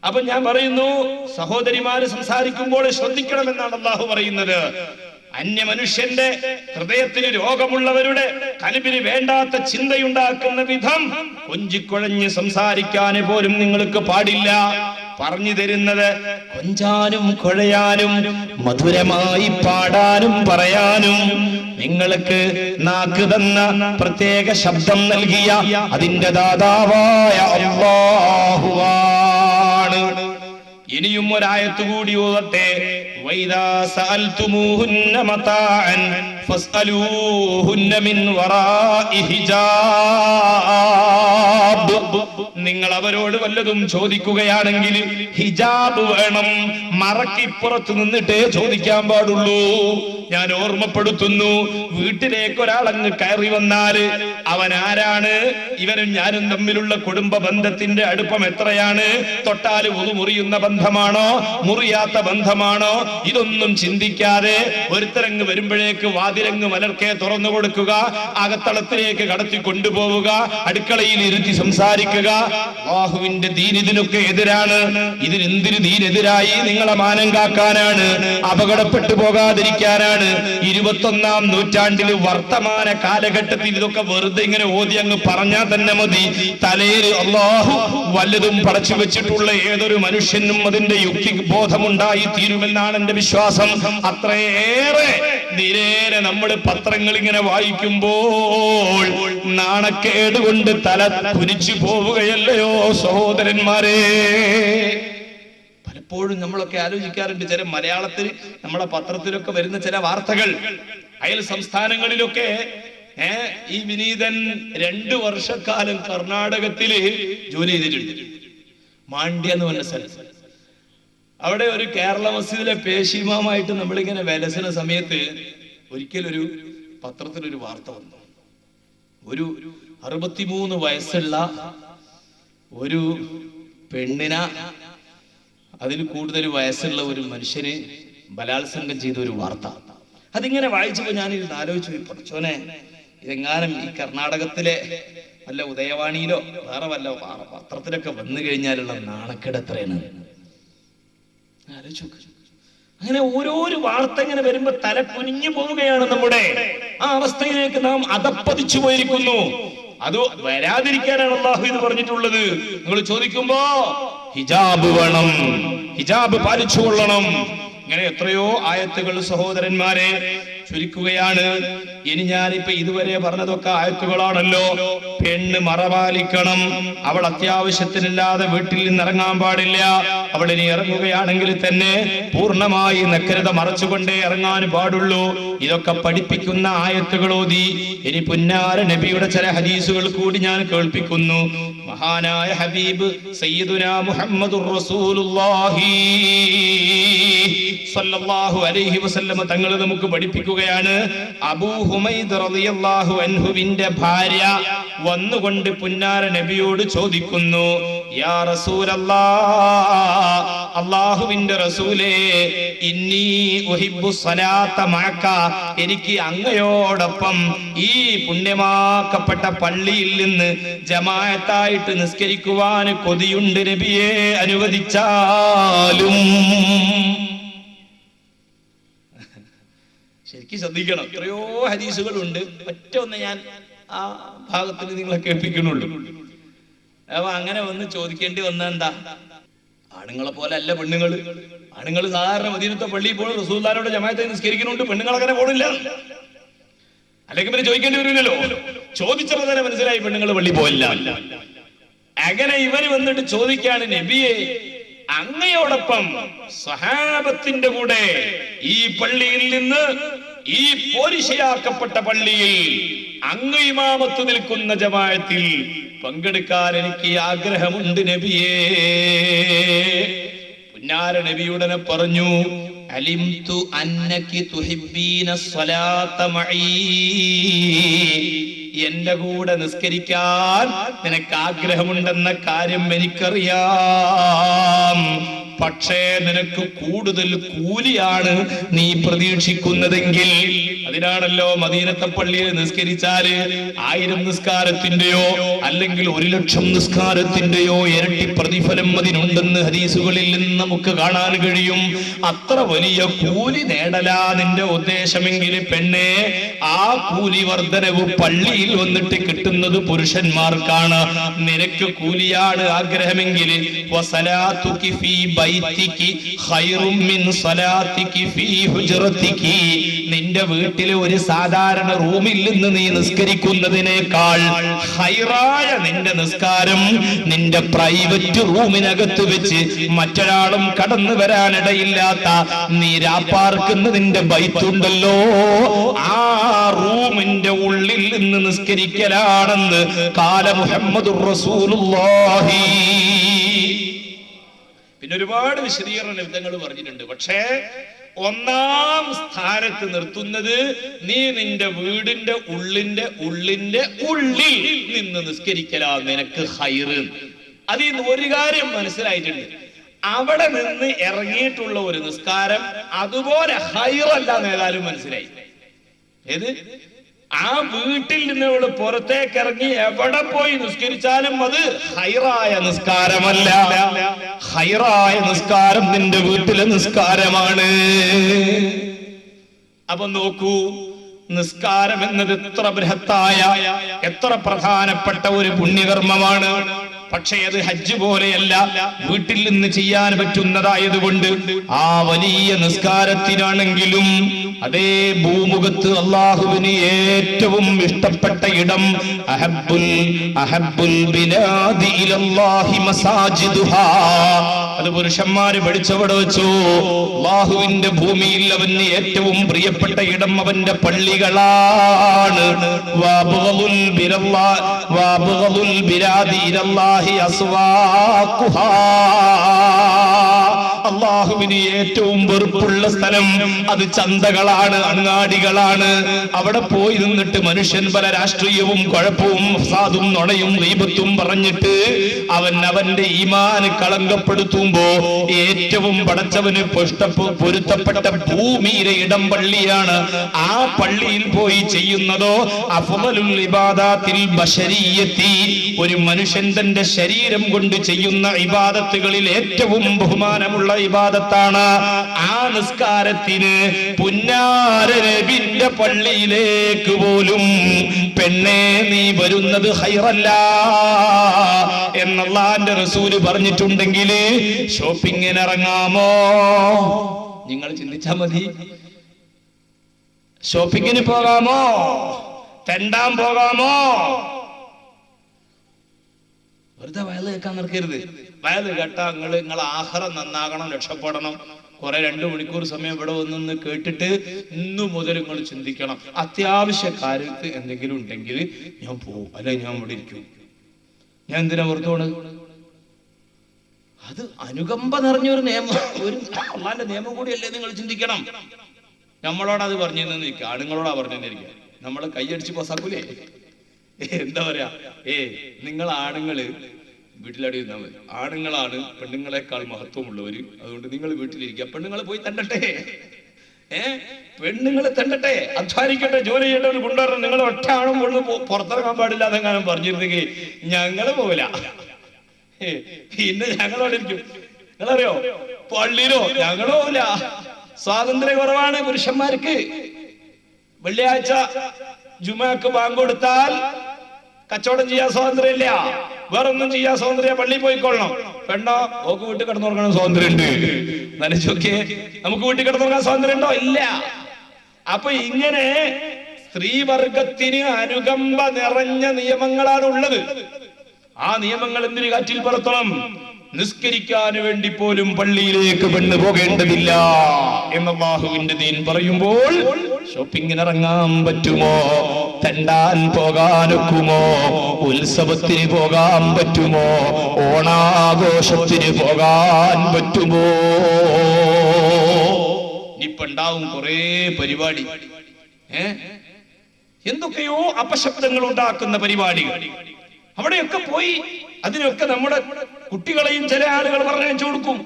അപ്പൊ ഞാൻ പറയുന്നു, സഹോദരിമാര് സംസാരിക്കുമ്പോൾ ശ്രദ്ധിക്കണമെന്നാണ് അള്ളാഹു പറയുന്നത്. അന്യ മനുഷ്യന്റെ ഹൃദയത്തിന് രോഗമുള്ളവരുടെ കൽബിന് വേണ്ടാത്ത ചിന്തയുണ്ടാക്കുന്ന വിധം കൊഞ്ചിക്കുഴഞ്ഞ് സംസാരിക്കാൻ പോലും നിങ്ങൾക്ക് പാടില്ല. പറഞ്ഞു തരുന്നത് കൊഞ്ചാനും കുഴയാനും മധുരമായി പാടാനും പറയാനും നിങ്ങൾക്ക് നാക്ക് തന്ന പ്രത്യേക ശബ്ദം നൽകിയ അതിന്റെ ദാതാവായ അല്ലാഹുവാണ്. ഇനിയും ഒരായത്ത് കൂടി ഓതട്ടെ. വൈദാ സഅൽതുമൂഹുന്ന മതാഅൻ ഫസ്അലൂഹുന്ന മിൻ വറാഇ ഹിജാബ്. നിങ്ങൾ അവരോട് വല്ലതും ചോദിക്കുകയാണെങ്കിൽ ഹിജാബ് വേണം, മറക്കിപ്പുറത്ത് നിന്നിട്ടേ ചോദിക്കാൻ പാടുള്ളൂ. ഞാൻ ഓർമ്മപ്പെടുത്തുന്നു, വീട്ടിലേക്ക് ഒരാളങ്ങ് കയറി വന്നാൽ അവൻ ആരാണ്, ഇവനും ഞാനും തമ്മിലുള്ള കുടുംബ ബന്ധത്തിന്റെ അടുപ്പം എത്രയാണ്, തൊട്ടാൽ മുറിയുന്ന ബന്ധമാണോ മുറിയാത്ത ബന്ധമാണോ, ഇതൊന്നും ചിന്തിക്കാതെ ഒരുത്തരങ്ങ് വരുമ്പോഴേക്ക് വാതിലങ്ങ് മലർക്കെ തുറന്നു കൊടുക്കുക, അകത്തളത്തിലേക്ക് കടത്തി കൊണ്ടുപോവുക, അടുക്കളയിൽ ഇരുത്തി സംസാരിക്കുക. അല്ലാഹുവിന്റെ ദീൻ ഇതിനൊക്കെ എതിരാണ്. ഇതിനെന്തിന് ദീനെതിരായി? നിങ്ങളെ മാനം കാക്കാനാണ്, അപകടപ്പെട്ടു പോകാതിരിക്കാനാണ്. 21-ാം നൂറ്റാണ്ടിൽ വർത്തമാന കാലഘട്ടത്തിൽ ഇതൊക്കെ വെറുതെ ഇങ്ങനെ ഓതി അങ്ങ് പറഞ്ഞാൽ തന്നെ മതി. തലയിൽ അല്ലാഹു വല്ലതും പടച്ചു വെച്ചിട്ടുള്ള ഏതൊരു മനുഷ്യനും അതിന്റെ യുക്തി ബോധമുണ്ടായി തീരുമെന്നാണ് എന്റെ വിശ്വാസം. അത്രയേറെ നിരേനെ നമ്മൾ പത്രങ്ങൾ ഇങ്ങനെ വായിക്കുമ്പോൾ നാണക്കേട് കൊണ്ട് തല കുനിച്ചു പോവുകയല്ലയോ സഹോദരന്മാരെ? പലപ്പോഴും നമ്മളൊക്കെ ആലോചിക്കാറുണ്ട്, ചില മലയാളത്തിൽ നമ്മുടെ പത്രത്തിലൊക്കെ വരുന്ന ചില വാർത്തകൾ, അയൽ സംസ്ഥാനങ്ങളിലൊക്കെ ഈ വിനീതൻ 2 വർഷക്കാലം കർണാടകത്തില് ജോലി ചെയ്തിട്ടുണ്ട്. മാണ്ഡ്യ എന്ന് പറഞ്ഞ സ്ഥലത്ത്. അവിടെ ഒരു കേരള മസ്ജിദിലെ പേശിമാമായിട്ട് നമ്മളിങ്ങനെ വിലസുന്ന സമയത്ത് ഒരിക്കലൊരു പത്രത്തിലൊരു വാർത്ത വന്നു. ഒരു 63 വയസ്സുള്ള ഒരു പെണ്ണിനെ അതിൽ കൂടുതൽ വയസ്സുള്ള ഒരു മനുഷ്യന് ബലാത്സംഗം ചെയ്ത ഒരു വാർത്ത. അതിങ്ങനെ വായിച്ചപ്പോ ഞാൻ ഇത് ആലോചിച്ചു, പഠിച്ചോനെ, ഇതെങ്ങാനും ഈ കർണാടകത്തിലെ വല്ല ഉദയവാണിയിലോ വേറെ വല്ല പത്രത്തിലൊക്കെ വന്നു കഴിഞ്ഞാലുള്ള നാണക്കേട് എത്രയാണ് ആലോചിച്ചു. അങ്ങനെ ഓരോരോ വാർത്ത ഇങ്ങനെ വരുമ്പോ തല കുനിഞ്ഞു പോവുകയാണ്. നമ്മുടെ ആ അവസ്ഥയിലേക്ക് നാം അധപ്പതിച്ചു പോയിരിക്കുന്നു. അത് വരാതിരിക്കാനാണ് അല്ലാഹു ഇത് പറഞ്ഞിട്ടുള്ളത്. നിങ്ങൾ ചോദിക്കുമ്പോ ഹിജാബ് വേണം, ഹിജാബ് പാലിച്ചു കൊള്ളണം. ഇങ്ങനെ എത്രയോ ആയത്തുകൾ സഹോദരന്മാരെ ചുരുക്കുകയാണ്. ഇനി ഞാനിപ്പോ ഇതുവരെ പറഞ്ഞതൊക്കെ ആയത്തുകളാണല്ലോ. പെണ്ണ് മറപാലിക്കണം, അവൾ അത്യാവശ്യത്തിനില്ലാതെ വീട്ടിൽ നിന്ന് ഇറങ്ങാൻ പാടില്ല. അവൾ ഇനി ഇറങ്ങുകയാണെങ്കിൽ തന്നെ പൂർണ്ണമായി നഗ്നത മറച്ചുകൊണ്ടേ ഇറങ്ങാൻ പാടുള്ളൂ. ഇതൊക്കെ പഠിപ്പിക്കുന്ന ആയത്തുകൾ ഓതി ഇനി പുന്നാര നബിയുടെ ചില ഹദീസുകൾ കൂടി ഞാൻ കേൾപ്പിക്കുന്നു. മഹാനായ ഹബീബ് സയ്യിദുനാ മുഹമ്മദുർ റസൂലുള്ളാഹി സ്വല്ലല്ലാഹു അലൈഹി വസല്ലം തങ്ങൾ നമുക്ക് പഠിപ്പിക്കുകയാണ്. അബൂ ഹുമൈദ് റളിയല്ലാഹു അൻഹുവിന്റെ ഭാര്യ വന്നുകൊണ്ട് പുന്നാര നബിയോട് ചോദിക്കുന്നു, യാ റസൂലല്ലാഹ്, അല്ലാഹുവിന്റെ റസൂലേ, ഇന്നി ഉഹിബ്ബു സ്വലാത്ത മഅക, എനിക്ക് അങ്ങയോടൊപ്പം ഈ പുണ്യമാക്കപ്പെട്ട പള്ളിയിൽ നിന്ന് ജമാഅത്തായിട്ട് നിസ്കരിക്കുവാൻ കൊതിയുണ്ട് നബിയെ, അനുവദിച്ചാലും. ശരിക്കും ശ്രദ്ധിക്കണം, എത്രയോ ഹദീസുകളുണ്ട്. ഒറ്റ ഒന്ന് ഞാൻ ആ ഭാഗത്തിന് നിങ്ങളെ കേൾപ്പിക്കുന്നുള്ളൂ. അപ്പൊ അങ്ങനെ വന്ന് ചോദിക്കേണ്ടി വന്ന എന്താ, ആണുങ്ങളെ പോലെ അല്ല പെണ്ണുങ്ങള്. ആണുങ്ങൾ സാധാരണ മദീനത്തെ പള്ളിയിൽ പോലും റസൂലുള്ളാഹിയുടെ ജമാഅത്ത് നിസ്കരിക്കുന്നുണ്ട്, പെണ്ണുങ്ങൾ അങ്ങനെ പോണില്ല. അല്ലെങ്കിൽ പിന്നെ ചോദിക്കേണ്ടി വരില്ലല്ലോ. ചോദിച്ചപ്പോൾ തന്നെ മനസ്സിലായി പെണ്ണുങ്ങൾ പള്ളി പോയില്ല. അങ്ങനെ ഇവര് വന്നിട്ട് ചോദിക്കാണ്, നബിയെ, അങ്ങയോടൊപ്പം സ്വഹാബത്തിന്റെ കൂടെ ഈ പള്ളിയിൽ നിന്ന്, ഈ പോരിശയാക്കപ്പെട്ട പള്ളിയിൽ അങ്ങ് ഇമാമത്ത് നിൽക്കുന്ന ജമാഅത്തിൽ പങ്കെടുക്കാൻ എനിക്ക് ആഗ്രഹമുണ്ട് നബിയേ. പുന്നാര നബിയുടനെ പറഞ്ഞു, അലിംതു അന്നകി തുഹിബ്ബീന സ്വലാത്ത മഈ, എന്റെ കൂടെ നിസ്കരിക്കാൻ നിനക്ക് ആഗ്രഹമുണ്ടെന്ന കാര്യം എനിക്കറിയാം. പക്ഷേ നിനക്ക് കൂടുതൽ കൂലിയാണ് നീ പ്രതീക്ഷിക്കുന്നതെങ്കിൽ, അതിനാണല്ലോ മദീനത്തെ പള്ളിയിൽ നിസ്കരിച്ചാല് 1000 നിസ്കാരത്തിന്റെയോ അല്ലെങ്കിൽ 1,00,000 നിസ്കാരത്തിന്റെയോ ഇരട്ടി പ്രതിഫലം അതിനുണ്ടെന്ന് ഹദീസുകളിൽ നിന്ന് നമുക്ക് കാണാൻ കഴിയും. അത്ര വലിയ കൂലി നേടലാ നിന്റെ ഉദ്ദേശമെങ്കിൽ പെണ്ണെ, ആ കൂലി വർധനവ് പള്ളിയിൽ വന്നിട്ട് കിട്ടുന്നത് പുരുഷന്മാർക്കാണ്. നിനക്ക് കൂലിയാണ് ആഗ്രഹമെങ്കിൽ വസലാതുകി ഫീ ബൈതികി ഖൈറും മിൻ സലാതികി ഫീ ഹുജ്റതികി, നിന്റെ വീട്ടിലെ ഒരു സാധാരണ റൂമിൽ നിന്ന് നീ നിസ്കരിക്കുന്നതിനേക്കാൾ ഖൈറായ നിന്റെ നിസ്കാരം നിന്റെ പ്രൈവറ്റ് റൂമിനകത്ത് വെച്ച് മറ്റൊരാളും കടന്നു വരാനിടയില്ലാത്ത നീ രാപ്പാർക്കുന്ന നിന്റെ ബൈത്തുണ്ടല്ലോ, ആ റൂമിന്റെ ഉള്ളിൽ നിന്ന് നിസ്കരിക്കലാണെന്ന് കാല മുഹമ്മദുർ റസൂലുള്ളാഹി. പിന്നെ ഒരുപാട് വിശദീകരണ നിബന്ധനകൾ പറഞ്ഞിട്ടുണ്ട്. പക്ഷേ ഒന്നാം സ്ഥാനത്ത് നിർത്തുന്നത് നീ നിന്റെ വീടിന്റെ ഉള്ളിൽ നിന്ന് നിസ്കരിക്കലാ നിനക്ക് ഖൈറ്. അതിൽ നിന്ന് ഒരു കാര്യം മനസ്സിലായിട്ടുണ്ട്, അവിടെ നിന്ന് ഇറങ്ങിയിട്ടുള്ള ഒരു നിസ്കാരം അതുപോലെ ഖൈറല്ല എന്നേതായാലും മനസ്സിലായി. ഏത്? ആ വീട്ടിൽ നിന്ന് ഇവിടെ പുറത്തേക്ക് ഇറങ്ങി എവിടെ പോയി നിസ്കരിച്ചാലും അത് ഖൈറായ നിസ്കാരമല്ല. ഖൈറായ നിസ്കാരം നിന്റെ വീട്ടിലെ നിസ്കാരമാണ്. അപ്പൊ നോക്കൂ, നിസ്കാരം എന്നത് എത്ര ബൃഹത്തായ, എത്ര പ്രധാനപ്പെട്ട ഒരു പുണ്യകർമ്മമാണ്. പക്ഷേ അത് ഹജ്ജ് പോലെയല്ല, വീട്ടിൽ നിന്ന് ചെയ്യാൻ പറ്റുന്നതായതുകൊണ്ട് ആ വലിയ നിസ്കാരത്തിനാണെങ്കിലും അതേ ഭൂമുഖത്ത് അല്ലാഹുവിന് ഏറ്റവും ഇഷ്ടപ്പെട്ട ഇടം അഹബ്ബുൽ ബിലാദി ഇലല്ലാഹി മസാജിദുഹാ, അത് പുരുഷന്മാര് പഠിച്ചവിടെ വെച്ചു. അല്ലാഹുവിന്റെ ഭൂമിയിൽ അവന് ഏറ്റവും പ്രിയപ്പെട്ട ഇടം അവന്റെ പള്ളികളാണ്. വഅബ്ഗളുൽ ബിലാദി ഇലല്ലാഹി അസ്വാഖുഹാ, അല്ലാഹുവിന് ഏറ്റവും വെറുപ്പുള്ള സ്ഥലം അത് ചന്തകളാണ്, അങ്ങാടികളാണ്. അവിടെ പോയി നിന്നിട്ട് മനുഷ്യൻ പല രാഷ്ട്രീയവും കുഴപ്പവും ഫസാദും നുണയും ഗീബത്തും പറഞ്ഞിട്ട് അവന്റെ ഈമാന് കളങ്കപ്പെടുത്തുമ്പോ ഏറ്റവും പടച്ചവന് പൊരുത്തപ്പെട്ട ഭൂമിയിലെ ഇടം പള്ളിയാണ്. ആ പള്ളിയിൽ പോയി ചെയ്യുന്നതോ അഫ്ളലുൽ ഇബാദാത്തിൽ ബശരിയത്തി, ഒരു മനുഷ്യൻ തന്റെ ശരീരം കൊണ്ട് ചെയ്യുന്ന ഇബാദത്തുകളിൽ ഏറ്റവും ബഹുമാനമുള്ള ഇബാദത്താണ്. ആ നിസ്കാരത്തിന് പുന്നാര നബിന്റെ പള്ളിയിലേക്ക് പോലും പെണ്ണേ നീ വരുന്നത് ഖൈറല്ല എന്നല്ലാഹുവിന്റെ റസൂല് പറഞ്ഞിട്ടുണ്ടെങ്കിൽ ഷോപ്പിങ്ങിന് ഇറങ്ങാമോ? നിങ്ങൾ ചിന്തിച്ചാ മതി. ഷോപ്പിങ്ങിന് പോകാമോ? തെണ്ടാൻ പോകാമോ? വെറുതെ വയല് കേൾക്കാൻ നടക്കരുത്. വയല് കേട്ടാ നിങ്ങൾ ആഖിറ നന്നാകണം, രക്ഷപ്പെടണം. കുറെ 2 മണിക്കൂർ സമയം ഇവിടെ വന്നൊന്ന് കേട്ടിട്ട് ഇന്നു മുതൽ നിങ്ങൾ ചിന്തിക്കണം, അത്യാവശ്യ കാര്യത്ത് എന്തെങ്കിലും ഉണ്ടെങ്കിൽ ഞാൻ പോവും, അല്ലെ ഞാൻ ഇവിടെ ഇരിക്കും. ഞാൻ എന്തിനാ പുറത്തോണ്? അത് അനുകമ്പ നിറഞ്ഞൊരു നിയമം, ഒരു അള്ളാന്റെ നിയമം കൂടിയല്ലേ നിങ്ങൾ ചിന്തിക്കണം. നമ്മളോട് അത് പറഞ്ഞിരുന്നു, ആണുങ്ങളോടാ പറഞ്ഞിരിക്കുക. നമ്മളെ കൈയടിച്ച് പോസാക്കൂലേ? എന്താ പറയാ, നിങ്ങൾ ആണുങ്ങള് വീട്ടിലടി ഇരുന്നാൽ മതി. ആണുങ്ങളാണ് പെണ്ണുങ്ങളെക്കാൾ മഹത്വമുള്ളവര്, അതുകൊണ്ട് നിങ്ങൾ വീട്ടിലിരിക്കുക. പെണ്ണുങ്ങൾ പോയി തണ്ടട്ടെ, പെണ്ണുങ്ങൾ തണ്ടട്ടെ, അധ്വാനിക്കട്ടെ, ജോലി ചെയ്യേണ്ടവർ കൊണ്ടുവരണം. നിങ്ങൾ ഒറ്റ ആണും കൊണ്ട് പുറത്തിറങ്ങാൻ പാടില്ല അതെങ്ങാനും പറഞ്ഞിരുന്നെങ്കിൽ ഞങ്ങള് പോവില്ല. പിന്നെ ഞങ്ങളോട് ഇരിക്കും. നിങ്ങളറിയോ, പള്ളിയിലോ ഞങ്ങളോ പോവില്ല. സ്വാതന്ത്ര്യ കുറവാണ് പുരുഷന്മാർക്ക്. വെള്ളിയാഴ്ച ജുമാക്ക് ബാങ്ക് കൊടുത്താൽ കച്ചവടം ചെയ്യാൻ സ്വാതന്ത്ര്യമില്ല, വേറൊന്നും ചെയ്യാൻ സ്വാതന്ത്ര്യം, പള്ളിയിൽ പോയിക്കൊള്ളണം. പെണ്ണോ ഓക്ക് വീട്ടിൽ കിടന്നുറങ്ങാൻ സ്വാതന്ത്ര്യം ഉണ്ട്. നനച്ചോക്കെ, നമുക്ക് വീട്ടിൽ കിടന്നുറങ്ങാൻ സ്വാതന്ത്ര്യം ഉണ്ടോ? ഇല്ല. അപ്പൊ ഇങ്ങനെ സ്ത്രീവർഗത്തിന് അനുകമ്പ നിറഞ്ഞ നിയമങ്ങളാണ് ഉള്ളത്. ആ നിയമങ്ങൾ എന്തിനു കാറ്റിൽ പറത്തണം? നിസ്കരിക്കാൻ വേണ്ടി പോലും പള്ളിയിലേക്ക് പെണ്ണ് പോകേണ്ടതില്ല എന്ന് അല്ലാഹുവിന്റെ ദീൻ പറയുമ്പോൾ ഷോപ്പിങ്ങിന് ഇറങ്ങാൻ പറ്റുമോ? തെണ്ടാൻ പോകാനൊക്കുമോ? ഉത്സവത്തിന് പോകാൻ പറ്റുമോ? ഓണാഘോഷത്തിന് പോകാൻ പറ്റുമോ? ഇപ്പണ്ടാവും കുറെ പരിപാടി, എന്തൊക്കെയോ അപശബ്ദങ്ങൾ ഉണ്ടാക്കുന്ന പരിപാടികൾ. അവിടെയൊക്കെ പോയി അതിനൊക്കെ നമ്മുടെ കുട്ടികളെയും ചില ആളുകൾ പറഞ്ഞയച്ചു കൊടുക്കും.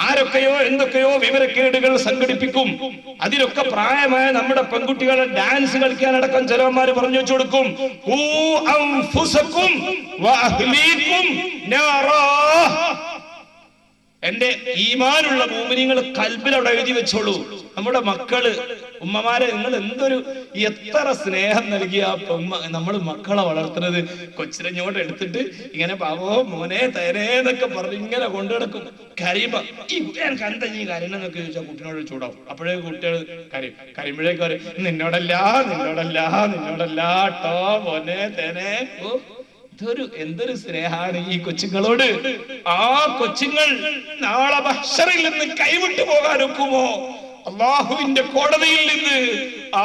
ആരൊക്കെയോ എന്തൊക്കെയോ വിവരക്കേടുകൾ സംഘടിപ്പിക്കും. അതിലൊക്കെ പ്രായമായ നമ്മുടെ പെൺകുട്ടികളെ ഡാൻസ് കളിക്കാനടക്കം ചിലവന്മാര് പറഞ്ഞു വെച്ചു കൊടുക്കും. എന്റെ ഈമാനുള്ള മോമിനിങ്ങൾ കൽബിൽ അവിടെ എഴുതി വെച്ചോളൂ. നമ്മുടെ മക്കള്, ഉമ്മമാരെ, നിങ്ങൾ എന്തൊരു എത്ര സ്നേഹം നൽകിയ നമ്മൾ മക്കളെ വളർത്തുന്നത്. കൊച്ചിരഞ്ഞോട്ട് എടുത്തിട്ട് ഇങ്ങനെ പാവോ മോനെ തേനേന്നൊക്കെ പറഞ്ഞ് ഇങ്ങനെ കൊണ്ടുനടക്കും. കരയുമ്പോ എനിക്ക് എന്താ ഈ കരയെന്നൊക്കെ ചോദിച്ചാൽ കുട്ടിനോട് ചൂടാവും. അപ്പോഴേ കുട്ടികൾ കരയുമ്പോഴേക്ക് പറയും നിന്നോടല്ല നിന്നോടല്ല നിന്നോടല്ല ട്ടോ മോനെ തേനെ. എന്തൊരു സ്നേഹാണ് ഈ കൊച്ചുങ്ങളോട്. ആ കൊച്ചുങ്ങൾ നാളെ മഹ്ശറിൽ നിന്ന് കൈവിട്ടു പോകാൻ ഒക്കുമോ? അള്ളാഹുവിന്റെ കോടതിയിൽ നിന്ന്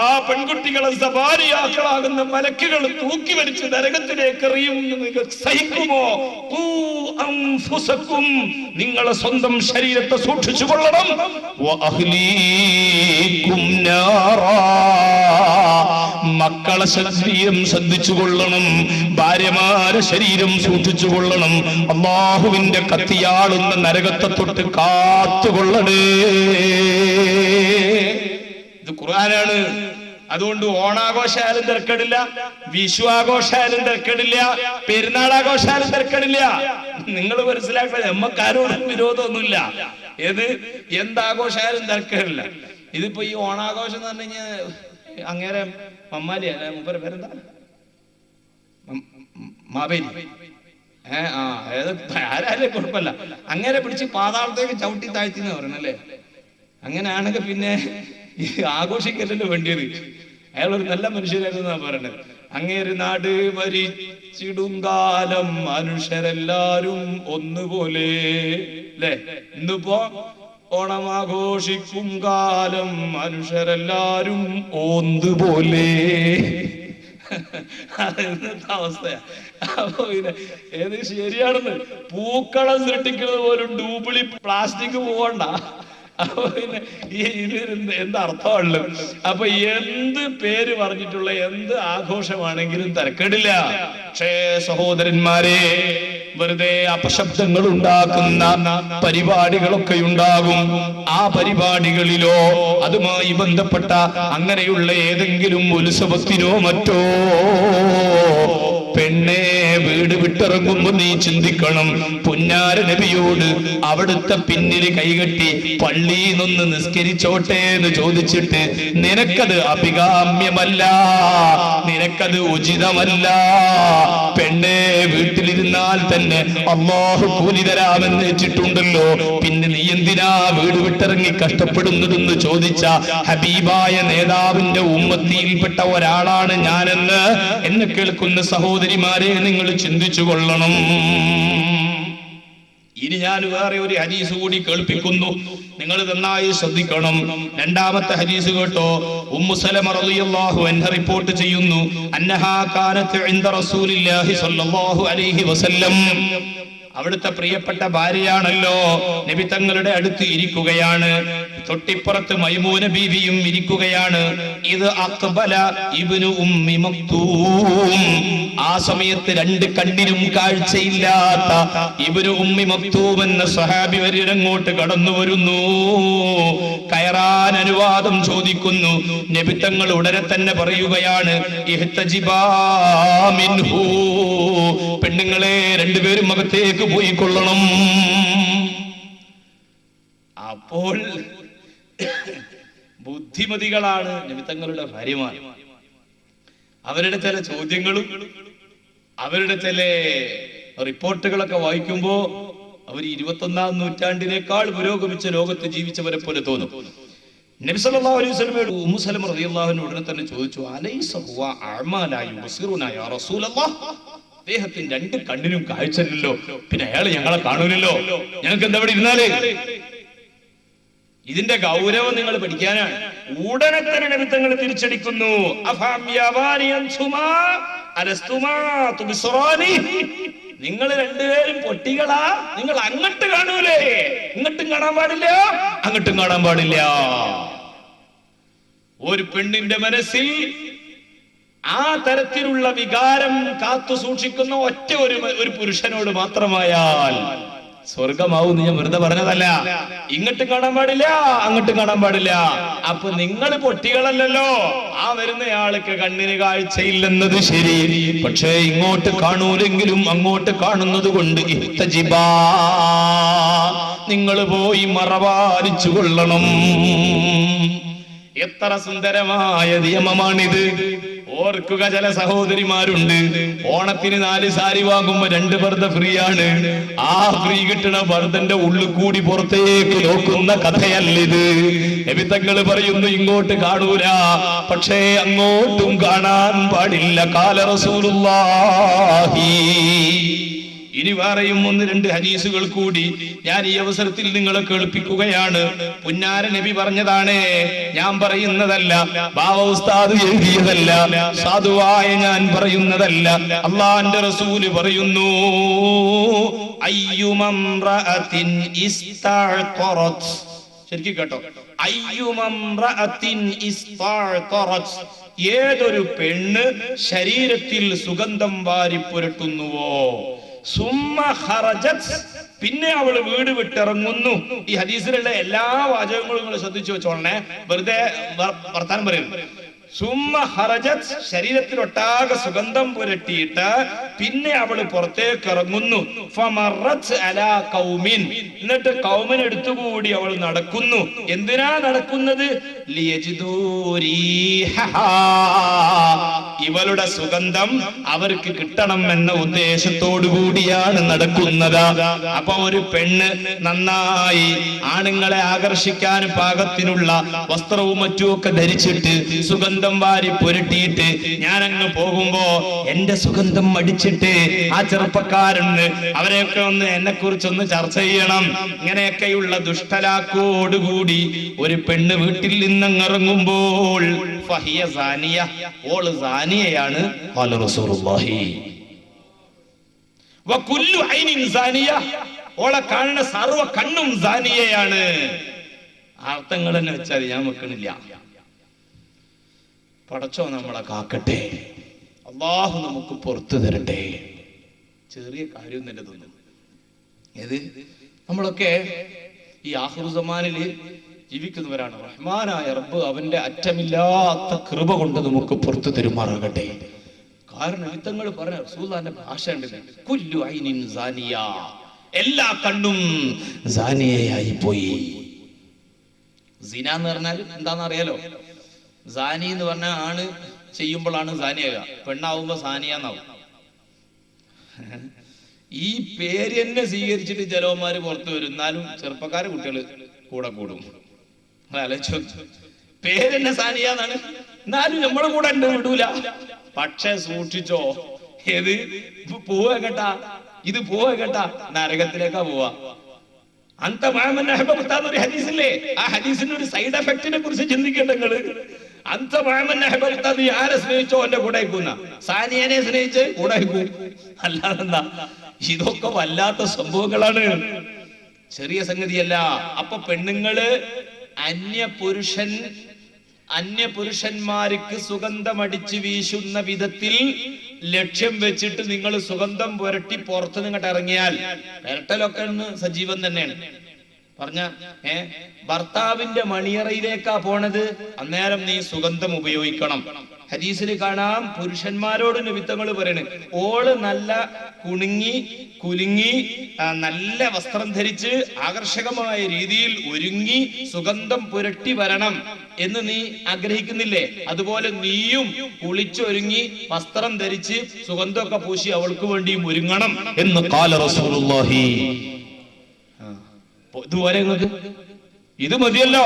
ആ പെൺകുട്ടികളെ സവാരിയാക്കളാകുന്ന മലക്കുകൾ തൂക്കി വലിച്ച് നരകത്തിലേക്ക് എറിയുമെന്ന് സഹിക്കുമോ? നിങ്ങളെ സ്വന്തം ശരീരത്തെ സൂക്ഷിച്ചു കൊള്ളണം. മക്കളെ ശരീരം ശ്രദ്ധിച്ചു കൊള്ളണം, ഭാര്യമാരെ ശരീരം സൂക്ഷിച്ചു കൊള്ളണം. അള്ളാഹുവിന്റെ കത്തിയാളുന്ന നരകത്തെ തൊട്ട് കാത്തുകൊള്ളണേ. ഇത് ഖുർആനാണ്. അതുകൊണ്ട് ഓണാഘോഷായാലും തിരക്കടില്ല, വിഷു ആഘോഷായാലും തിരക്കടില്ല, പെരുന്നാളാഘോഷായാലും തിരക്കടില്ല. നിങ്ങൾ മനസ്സിലാക്കുക, നമ്മക്കാരോടും വിരോധമൊന്നുമില്ല. എന്താഘോഷായാലും തിരക്കടില്ല. ഇതിപ്പോ ഈ ഓണാഘോഷം എന്ന് പറഞ്ഞു കഴിഞ്ഞാൽ അങ്ങേരെ മമ്മാലി അല്ല, മുപ്പര പേരെന്താ, മാവേലി. ആരായാലും കുഴപ്പമില്ല. അങ്ങനെ പിടിച്ച് പാതാളത്തേക്ക് ചവിട്ടി താഴ്ത്തിന്ന് പറയണല്ലേ. അങ്ങനെയാണെങ്കിൽ പിന്നെ ഈ ആഘോഷിക്കലല്ലോ വേണ്ടിയത്. അയാളൊരു നല്ല മനുഷ്യനായിരുന്നാ പറയണത്. അങ്ങേര് നാട് ഭരിച്ചിടും കാലം മനുഷ്യരെല്ലാരും ഒന്നുപോലെ അല്ലേ. ഇന്നിപ്പോ ഓണമാഘോഷിക്കും കാലം മനുഷ്യരെല്ലാരും ഒന്നുപോലെ. ഇന്നത്തെ അവസ്ഥയാ. അപ്പൊ പിന്നെ ഏത് ശരിയാണെന്ന് പൂക്കളം സൃഷ്ടിക്കുന്നത് പോലും ഡൂപ്ലി പ്ലാസ്റ്റിക് പോകണ്ട. അപ്പൊ പിന്നെ ഇതിന് എന്തർത്ഥമുള്ളു? അപ്പൊ എന്ത് പേര് പറഞ്ഞിട്ടുള്ള എന്ത് ആഘോഷമാണെങ്കിലും തിരക്കേടില്ല. പക്ഷേ സഹോദരന്മാരെ, വെറുതെ അപശബ്ദങ്ങൾ ഉണ്ടാക്കുന്ന പരിപാടികളൊക്കെ ഉണ്ടാകും. ആ പരിപാടികളിലോ അതുമായി ബന്ധപ്പെട്ട അങ്ങനെയുള്ള ഏതെങ്കിലും ഉത്സവത്തിനോ മറ്റോ പെണ്ണെ വീട് വിട്ടിറങ്ങുമ്പോ നീ ചിന്തിക്കണം, പുന്നാര നബിയോട് അവിടുത്തെ പിന്നിൽ കൈകെട്ടി പള്ളിയിൽ നിന്ന് നിസ്കരിച്ചോട്ടെ എന്ന് ചോദിച്ചിട്ട് നിനക്കത് അഭികാമ്യമല്ല, നിനക്കത് ഉചിതമല്ല. പെണ്ണെ വീട്ടിലിരുന്നാൽ തന്നെ അല്ലാഹു കൂലി തരാമെന്ന് വെച്ചിട്ടുണ്ടല്ലോ, പിന്നെ നീ എന്തിനാ വീട് വിട്ടിറങ്ങി കഷ്ടപ്പെടുന്നതെന്ന് ചോദിച്ച ഹബീബായ നേതാവിന്റെ ഉമ്മത്തിയിൽപ്പെട്ട ഒരാളാണ് ഞാനെന്ന് എന്നെ കേൾക്കുന്ന സഹോദരിമാരെ നിങ്ങൾ ചിന്തിച്ചു കൊള്ളണം. ഇനി ഞാൻ വേറെ ഒരു ഹദീസ് കൂടി കേൾപ്പിക്കുന്നു, നിങ്ങൾ നന്നായി ശ്രദ്ധിക്കണം. രണ്ടാമത്തെ ഹദീസ് കേട്ടോ. ഉമ്മു സലമ റളിയല്ലാഹു അൻഹ റിപ്പോർട്ട് ചെയ്യുന്നു, അന്നഹാ കാനത്ത് ഇൻദ റസൂലില്ലാഹി സ്വല്ലല്ലാഹു അലൈഹി വസല്ലം. അവിടുത്തെ പ്രിയപ്പെട്ട ഭാര്യയാണല്ലോ, നബി തങ്ങളുടെ അടുത്ത് ഇരിക്കുകയാണ്. തൊട്ടിപ്പുറത്ത് മൈമൂന ബീവിയും ഇരിക്കുകയാണ്. ഇത് അഖ്ബല ഇബ്നു ഉമ്മി മക്തൂം. ആ സമയത്ത് രണ്ട് കണ്ണിനും കാഴ്ചയില്ലാത്ത ഇബ്നു ഉമ്മി മക്തൂം എന്ന സ്വഹാബി വര്യങ്ങോട്ട് കടന്നു വരുന്നു. കയറാൻ അനുവാദം ചോദിക്കുന്നു. നബി തങ്ങൾ ഉടനെ തന്നെ പറയുകയാണ്, ഇഹ്തജിബാ മിൻഹു, പെണ്ണുങ്ങളെ രണ്ടുപേരും അകത്തേക്ക് പോയിക്കൊള്ളണം. അപ്പോൾ ബുദ്ധിമതികളാണ് നബിതങ്ങളുടെ ഭാര്യമാർ. അവരുടെ ചില ചോദ്യങ്ങളും അവരുടെ ചില റിപ്പോർട്ടുകളൊക്കെ വായിക്കുമ്പോ അവർ 21-ാം നൂറ്റാണ്ടിനേക്കാൾ പുരോഗമിച്ച ലോകത്ത് ജീവിച്ചവരെ പോലെ തോന്നും. നബി സല്ലല്ലാഹു അലൈഹി വസല്ലമയോട് ഉമ്മു സലമ റളിയല്ലാഹു അൻഹ ഉടനെ തന്നെ ചോദിച്ചു, അലൈസ ഹുവ അഅ്മാ ലാ യുബസിറുനാ യാ റസൂലല്ലാഹ്. അദ്ദേഹത്തിന് രണ്ട് കണ്ണിനും കാഴ്ചയില്ലല്ലോ, പിന്നെ അയാൾ ഞങ്ങളെ കാണൂലല്ലോ, ഞങ്ങൾക്ക് എന്താ ഇവിടെ ഇരുന്നാല്? ഇതിന്റെ ഗൗരവം നിങ്ങൾ പഠിക്കാനാണ്. ഉടനെ തന്നെ നബി തങ്ങൾ തിരിച്ചടിക്കുന്നു, നിങ്ങൾ രണ്ടുപേരും പൊട്ടികളാ, നിങ്ങൾ അങ്ങോട്ട് കാണൂലേ, ഇങ്ങോട്ടും കാണാൻ പാടില്ല, അങ്ങോട്ടും കാണാൻ പാടില്ല. ഒരു പെണ്ണിന്റെ മനസ്സിൽ ആ തരത്തിലുള്ള വികാരം കാത്തു സൂക്ഷിക്കുന്ന ഒറ്റ ഒരു പുരുഷനോട് മാത്രമായാൽ സ്വർഗമാവും ഞാൻ വെറുതെ പറഞ്ഞതല്ല. ഇങ്ങോട്ടും കാണാൻ പാടില്ല, അങ്ങോട്ടും കാണാൻ പാടില്ല. അപ്പൊ നിങ്ങൾ പൊട്ടികളല്ലല്ലോ. ആ വരുന്നയാൾക്ക് കണ്ണിന് കാഴ്ചയില്ലെന്നത് ശരി, പക്ഷേ ഇങ്ങോട്ട് കാണൂലെങ്കിലും അങ്ങോട്ട് കാണുന്നത് കൊണ്ട് നിങ്ങൾ പോയി മറവാരിച്ചു കൊള്ളണം. എത്ര സുന്ദരമായ നിയമമാണിത്. ഓർക്കുക, ചില സഹോദരിമാരുണ്ട്, ഓണത്തിന് 4 സാരി വാങ്ങുമ്പോ 2 പർദ്ദ ഫ്രീ ആണ്. ആ ഫ്രീ കിട്ടണ പർദ്ദന്റെ ഉള്ളിൽ കൂടി പുറത്തേക്ക് നോക്കുന്ന കഥയല്ലിത്. നബി തങ്ങൾ പറയുന്നു ഇങ്ങോട്ട് കാണൂല, പക്ഷേ അങ്ങോട്ടും കാണാൻ പാടില്ല. ഖാല റസൂലുള്ളാഹി. ഇനി വേറെയും 1-2 ഹദീസുകൾ കൂടി ഞാൻ ഈ അവസരത്തിൽ നിങ്ങളെ കേൾപ്പിക്കുകയാണ്. പുന്നാര നബി പറഞ്ഞതാണ്, ഞാൻ പറയുന്നതല്ല, ബാവ ഉസ്താദ് എഴുതിയതല്ല, സാധുവായ ഞാൻ പറയുന്നതല്ല. അല്ലാഹുവിന്റെ റസൂല് പറയുന്നു, അയ്യുമംറഅത്തിൻ ഇസ്തഅറത്. ശരിക്കും കേട്ടോ, അയ്യുമംറഅത്തിൻ ഇസ്തഅറത്. ഏതൊരു പെണ്ണ് ശരീരത്തിൽ സുഗന്ധം വാരി പുരട്ടുന്നുവോ, സുമ്മ ഖറജത്, പിന്നെ അവള് വീട് വിട്ടിറങ്ങുന്നു. ഈ ഹദീസിലുള്ള എല്ലാ വാചകങ്ങളും നിങ്ങൾ ശ്രദ്ധിച്ചു വെച്ചോളണേ, വെറുതെ വർത്താനം പറയുന്നു. സുമ്മ ഖറജത്, ശരീരത്തിലൊട്ടാകെ സുഗന്ധം പുരട്ടിയിട്ട് പിന്നെ അവള് പുറത്തേക്ക് ഇറങ്ങുന്നു. ഫമറത് അലാ ഖൗമിൻ, എന്നിട്ട് ഖൗമിന് അടുത്തുകൂടി അവൾ നടക്കുന്നു. എന്തിനാ നടക്കുന്നത്? ലിയജിദൂ റീഹഹാ, ഇവളുടെ സുഗന്ധം അവർക്ക് കിട്ടണം എന്ന ഉദ്ദേശത്തോടു കൂടിയാണ് നടക്കുന്നത്. അപ്പൊ ഒരു പെണ്ണ് നന്നായി ആണുങ്ങളെ ആകർഷിക്കാൻ പാകത്തിനുള്ള വസ്ത്രവും മറ്റുമൊക്കെ ധരിച്ചിട്ട് സുഗന്ധം വാരി പുരട്ടിയിട്ട് ഞാൻ അങ്ങ് പോകുമ്പോ എന്റെ സുഗന്ധം അടിച്ചിട്ട് ആ ചെറുപ്പക്കാരന് അവരെയൊക്കെ ഒന്ന് എന്നെ കുറിച്ചൊന്ന് ചർച്ച ചെയ്യണം, ഇങ്ങനെയൊക്കെയുള്ള ദുഷ്ടലാക്കോടുകൂടി ഒരു പെണ്ണ് വീട്ടിൽ നിന്നങ്ങിറങ്ങുമ്പോൾ ഫഹിയ സാനിയ, ഓള് സാനിയയാണ്. ഖാല റസൂലുള്ളാഹി വകുല്ലു ഐനിൻ സാനിയ, ഓളെ കാണുന്ന സർവ്വ കണ്ണും സാനിയയാണ്. അർത്ഥങ്ങൾ തന്നെ വെച്ചാൽ ഞാൻ വെക്കണില്ല. പടച്ചോ നമ്മളെ കാക്കട്ടെ, അല്ലാഹു നമുക്ക് പുറത്തു തരട്ടെ. ചെറിയ കാര്യം തന്നെ തോന്നും. ഏത് നമ്മളൊക്കെ ഈ ആഖിറു സമാനില് ജീവിക്കുന്നവരാണ്. റഹ്മാനായ റബ്ബ് അവന്റെ അറ്റമില്ലാത്ത കൃപ കൊണ്ട് നമുക്ക് പുറത്തു തരുമാറാകട്ടെ. കാരണം വിത്തങ്ങൾ പറഞ്ഞ റസൂലുള്ളാഹിന്റെ ഭാഷ ഉണ്ടല്ലോ, കുല്ലു ഐനിൻ സാനിയ, എല്ലാ കണ്ണും സാനിയയായി പോയി. സിന എന്ന് പറഞ്ഞാൽ എന്താന്ന് അറിയാലോ? സാനി എന്ന് പറഞ്ഞാൽ ആണ് ചെയ്യുമ്പോഴാണ് സാനിയാകുക, പെണ്ണാവുമ്പോ സാനിയാന്നാവും. ഈ പേര് തന്നെ സ്വീകരിച്ചിട്ട് ജലവന്മാര് പുറത്തു വരും, എന്നാലും ചെറുപ്പക്കാര് കുട്ടികള് കൂടെ കൂടും. പേര് തന്നെ സാനിയാന്നാണ്, എന്നാലും നമ്മളെ കൂടെ ഉണ്ട്, വിടൂല. പക്ഷെ സൂക്ഷിച്ചോ, ഏത് പോവാ കേട്ടാ, ഇത് പോവാ കേട്ടാ, നരകത്തിലേക്കാ പോവാ. അന്ത മഅമൻ അഹ്ബബ്താന്നൊരു ഹദീസില്ലേ, ആ ഹദീസിന്റെ ഒരു സൈഡ് എഫക്റ്റിനെ കുറിച്ച് ചിന്തിക്കേണ്ട നിങ്ങള്. അന്ത മഅമൻ അഹ്ബബ്ത, നീ ആരെ സ്നേഹിച്ചോ എന്റെ കൂടെ അയക്കുന്ന, സാനിയനെ സ്നേഹിച്ച് കൂടെ അയക്കും. അല്ലാതെന്താ? ഇതൊക്കെ വല്ലാത്ത സംഭവങ്ങളാണ്, ചെറിയ സംഗതിയല്ല. അപ്പൊ പെണ്ണുങ്ങള് അന്യപുരുഷന്മാർക്ക് സുഗന്ധമടിച്ച് വീശുന്ന വിധത്തിൽ ലക്ഷ്യം വെച്ചിട്ട് നിങ്ങൾ സുഗന്ധം പുരട്ടി പുറത്ത് നിങ്ങട്ട് ഇറങ്ങിയാൽ, ഇരട്ടലൊക്കെ സജീവം തന്നെയാണ്. പറഞ്ഞ ഭർത്താവിന്റെ മണിയറയിലേക്കാ പോണത്, അന്നേരം നീ സുഗന്ധം ഉപയോഗിക്കണം. ഹദീസിൽ കാണാം, പുരുഷന്മാരോട് നിമിത്തങ്ങൾ പറയണ്, ഓള് നല്ല കുലുങ്ങി നല്ല വസ്ത്രം ധരിച്ച് ആകർഷകമായ രീതിയിൽ ഒരുങ്ങി സുഗന്ധം പുരട്ടി വരണം എന്ന് നീ ആഗ്രഹിക്കുന്നില്ലേ? അതുപോലെ നീയും കുളിച്ചൊരുങ്ങി വസ്ത്രം ധരിച്ച് സുഗന്ധമൊക്കെ പൂശി അവൾക്ക് വേണ്ടിയും ഒരുങ്ങണം എന്ന് ഖാല റസൂലുള്ളാഹി. ഇതുവരെ ഇത് മതിയല്ലോ.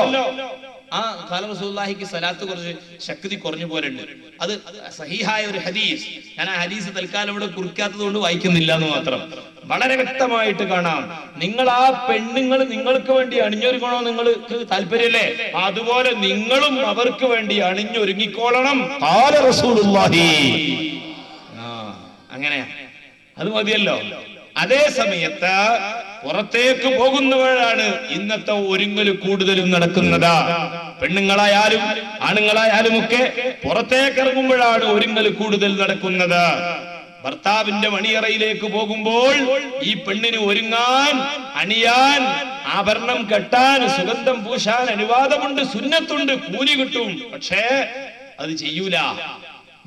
ആ ഖാല റസൂലുള്ളാഹിക്ക് സലാത്ത് കുറച്ച് ശക്തി കുറഞ്ഞു പോലുണ്ട്. അത് സഹീഹായ ഒരു ഹദീസ്. ഞാൻ ആ ഹദീസ് തൽക്കാലം ഇവിടെ കുറിക്കാത്തത് കൊണ്ട് വായിക്കുന്നില്ല എന്ന് മാത്രം. വളരെ വ്യക്തമായിട്ട് കാണാം. നിങ്ങൾ ആ പെണ്ണുങ്ങൾ നിങ്ങൾക്ക് വേണ്ടി അണിഞ്ഞൊരുങ്ങണോ നിങ്ങൾക്ക് താല്പര്യല്ലേ? അതുപോലെ നിങ്ങളും അവർക്ക് വേണ്ടി അണിഞ്ഞൊരുങ്ങിക്കോളണം. ഖാല റസൂലുള്ളാഹി. അങ്ങനെയാ, അത് മതിയല്ലോ. അതേ സമയത്ത് പുറത്തേക്ക് പോകുന്നവരാണ് ഇന്നത്തെ ഒരുങ്ങല് കൂടുതലും നടക്കുന്നത്. പെണ്ണുങ്ങളായാലും ആണുങ്ങളായാലും ഒക്കെ പുറത്തേക്ക് ഇറങ്ങുമ്പോഴാണ് ഒരുങ്ങൽ കൂടുതൽ നടക്കുന്നത്. ഭർത്താവിന്റെ മണിയറയിലേക്ക് പോകുമ്പോൾ ഈ പെണ്ണിന് ഒരുങ്ങാൻ, അണിയാൻ, ആഭരണം കെട്ടാൻ, സുഗന്ധം പൂശാൻ അനുവാദമുണ്ട്, സുന്നത്തുണ്ട്, കൂലി കിട്ടും. പക്ഷേ അത് ചെയ്യൂല.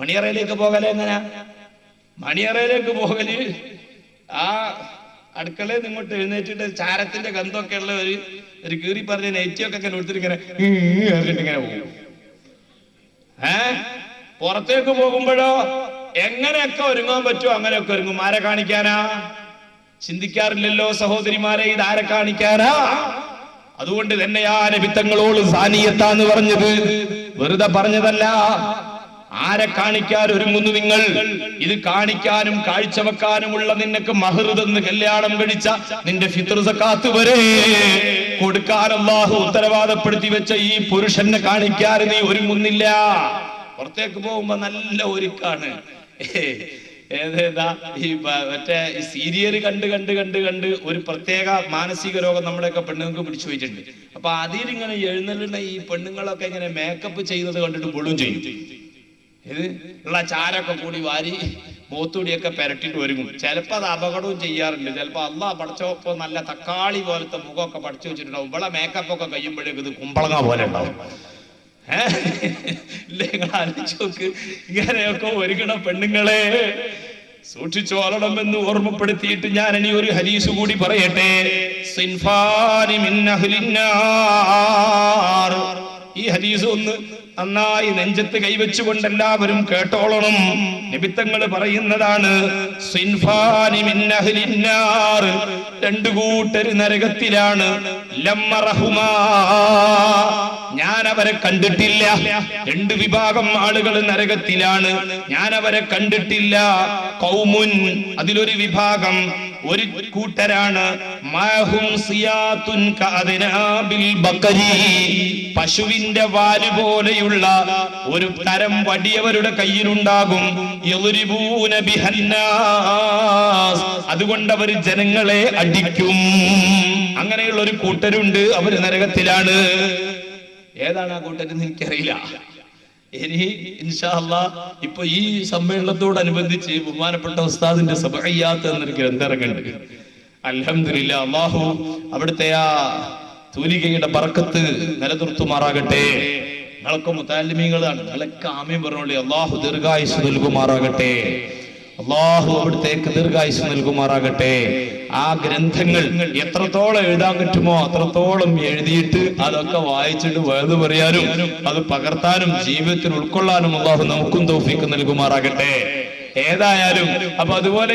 മണിയറയിലേക്ക് പോകലേ എങ്ങനെ? മണിയറയിലേക്ക് പോകല് ആ അടുക്കളയിൽ നിങ്ങോട്ട് എഴുന്നേറ്റിട്ട് ചാരത്തിന്റെ ഗന്ധമൊക്കെ ഉള്ള ഒരു കീറി പറഞ്ഞ നെറ്റിയൊക്കെ ഇങ്ങനെ എടുത്തിട്ട് ഇങ്ങനെ പോകും. പുറത്തേക്ക് പോകുമ്പോഴോ എങ്ങനെയൊക്കെ ഒരുങ്ങാൻ പറ്റുമോ അങ്ങനെയൊക്കെ ഒരുങ്ങും. ആരെ കാണിക്കാനാ? ചിന്തിക്കാറില്ലല്ലോ സഹോദരിമാരെ, ഇത് ആരെ കാണിക്കാനാ? അതുകൊണ്ട് തന്നെയാ നബി തങ്ങളോട് സാനിയത്താന്ന് പറഞ്ഞത് വെറുതെ പറഞ്ഞതല്ല. ആരെ കാണിക്കാൻ ഒരുങ്ങുന്നു നിങ്ങൾ? ഇത് കാണിക്കാനും കാഴ്ചവെക്കാനുമുള്ള നിനക്ക് മഹർ തന്ന് കല്യാണം കഴിച്ച നിന്റെ ഫിത്ർ സക്കാത്ത് വരെ കൊടുക്കാൻ അല്ലാഹു ഉത്തരവാദപ്പെടുത്തി വെച്ച ഈ പുരുഷനെ കാണിക്കാൻ നീ ഒരുങ്ങുന്നില്ല. പുറത്തേക്ക് പോകുമ്പോ നല്ല ഒരുക്കാണ്. ഏതേതാ ഈ മറ്റേ സീരിയൽ കണ്ട് ഒരു പ്രത്യേക മാനസിക രോഗം നമ്മുടെയൊക്കെ പെണ്ണുങ്ങൾക്ക് പിടിച്ചു പോയിട്ടുണ്ട്. അപ്പൊ അതിലിങ്ങനെ എഴുന്നള്ളുന്ന ഈ പെണ്ണുങ്ങളൊക്കെ ഇങ്ങനെ മേക്കപ്പ് ചെയ്യുന്നത് കണ്ടിട്ട് പൊള്ളും ചെയ്യും. ഇത് ഉള്ള ചാരൊക്കെ കൂടി വാരി മൂത്തൂടിയൊക്കെ പെരട്ടിട്ട് ഒരുങ്ങും. ചിലപ്പോ അത് അപകടവും ചെയ്യാറുണ്ട്. ചിലപ്പോ അള്ളാ പഠിച്ചപ്പോ നല്ല തക്കാളി പോലത്തെ മുഖമൊക്കെ പഠിച്ചു വെച്ചിട്ടുണ്ടാവും. ഇവിടെ മേക്കപ്പ് ഒക്കെ കഴിയുമ്പോഴേക്കും ഇത് കുമ്പളങ്ങ പോലെ ഉണ്ടാവും. നിങ്ങൾ ആലോചിച്ച് നോക്ക്. ഇങ്ങനെയൊക്കെ ഒരുങ്ങണ പെണ്ണുങ്ങളെ സൂക്ഷിച്ചോളണമെന്ന് ഓർമ്മപ്പെടുത്തിയിട്ട് ഞാൻ ഇനി ഒരു ഹദീസ് കൂടി പറയട്ടെ. സിൻഫാനി മിൻ അഹ്ലിന്നാർ. ഈ ഹദീസ് ഒന്ന് നന്നായി നെഞ്ചത്ത് കൈവച്ചുകൊണ്ട് എല്ലാവരും കേട്ടോളണം. നബിത്തങ്ങൾ പറയുന്നതാണ്, സിൻഫാനി മിൻ അഹ്ലിന്നാർ, രണ്ടു കൂട്ടർ നരകത്തിലാണ്. ലമ്മറഹുമാ, ഞാൻ അവരെ കണ്ടിട്ടില്ല. രണ്ട് വിഭാഗം ആളുകൾ നരകത്തിലാണ്, ഞാൻ അവരെ കണ്ടിട്ടില്ല. ഖൗമുൻ, അതിലൊരു വിഭാഗം, ഒരു കൂട്ടരാണ്. മാഹും സിയാത്തുൻ കഅദ്നാബിൽ ബഖരി, പശുവിന്റെ വാല് പോലെയുള്ള ഒരു തരം വടിയവരുടെ കയ്യിലുണ്ടാകും. യദ്രിബൂന ബിഹന്നാസ്, അതുകൊണ്ട് അവർ ജനങ്ങളെ അടിക്കും. അങ്ങനെയുള്ള ഒരു കൂട്ടരുണ്ട്, അവര് നരകത്തിലാണ്. ഏതാണ് ആ കൂട്ടരെന്ന് എനിക്കറിയില്ല. ഇനി ഇൻഷാ അല്ലാഹ് ഇപ്പൊ ഈ സമ്മേളനത്തോടനുബന്ധിച്ച് ബഹുമാനപ്പെട്ട ഉസ്താദിന്റെ സബഈയാത്ത് എന്നൊരു ഗ്രന്ഥം ഇറങ്ങുന്നുണ്ട്. അൽഹംദുലില്ലാ, അല്ലാഹു അവിടുത്തെ ആ തൂലികയുടെ ബർക്കത്ത് നിലനിർത്തുമാറാകട്ടെ. നിങ്ങളൊക്കെ മുതഅല്ലിമീങ്ങളാണ്, നിങ്ങളൊക്കെ ആമീൻ പറഞ്ഞോളി. അല്ലാഹു ദീർഘായുസ് നൽകുമാറാകട്ടെ. അല്ലാഹു അവിടുത്തേക്ക് ദീർഘായുസ് നൽകുമാറാകട്ടെ. ആ ഗ്രന്ഥങ്ങൾ എത്രത്തോളം എഴുതാൻ പറ്റുമോ അത്രത്തോളം എഴുതിയിട്ട് അതൊക്കെ വായിച്ചിട്ട് വേദ പറയാനും അത് പകർത്താനും ജീവിതത്തിൽ ഉൾക്കൊള്ളാനും അല്ലാഹു നമുക്കും തൗഫീഖ് നൽകുമാറാകട്ടെ. ഏതായാലും അപ്പൊ അതുപോലെ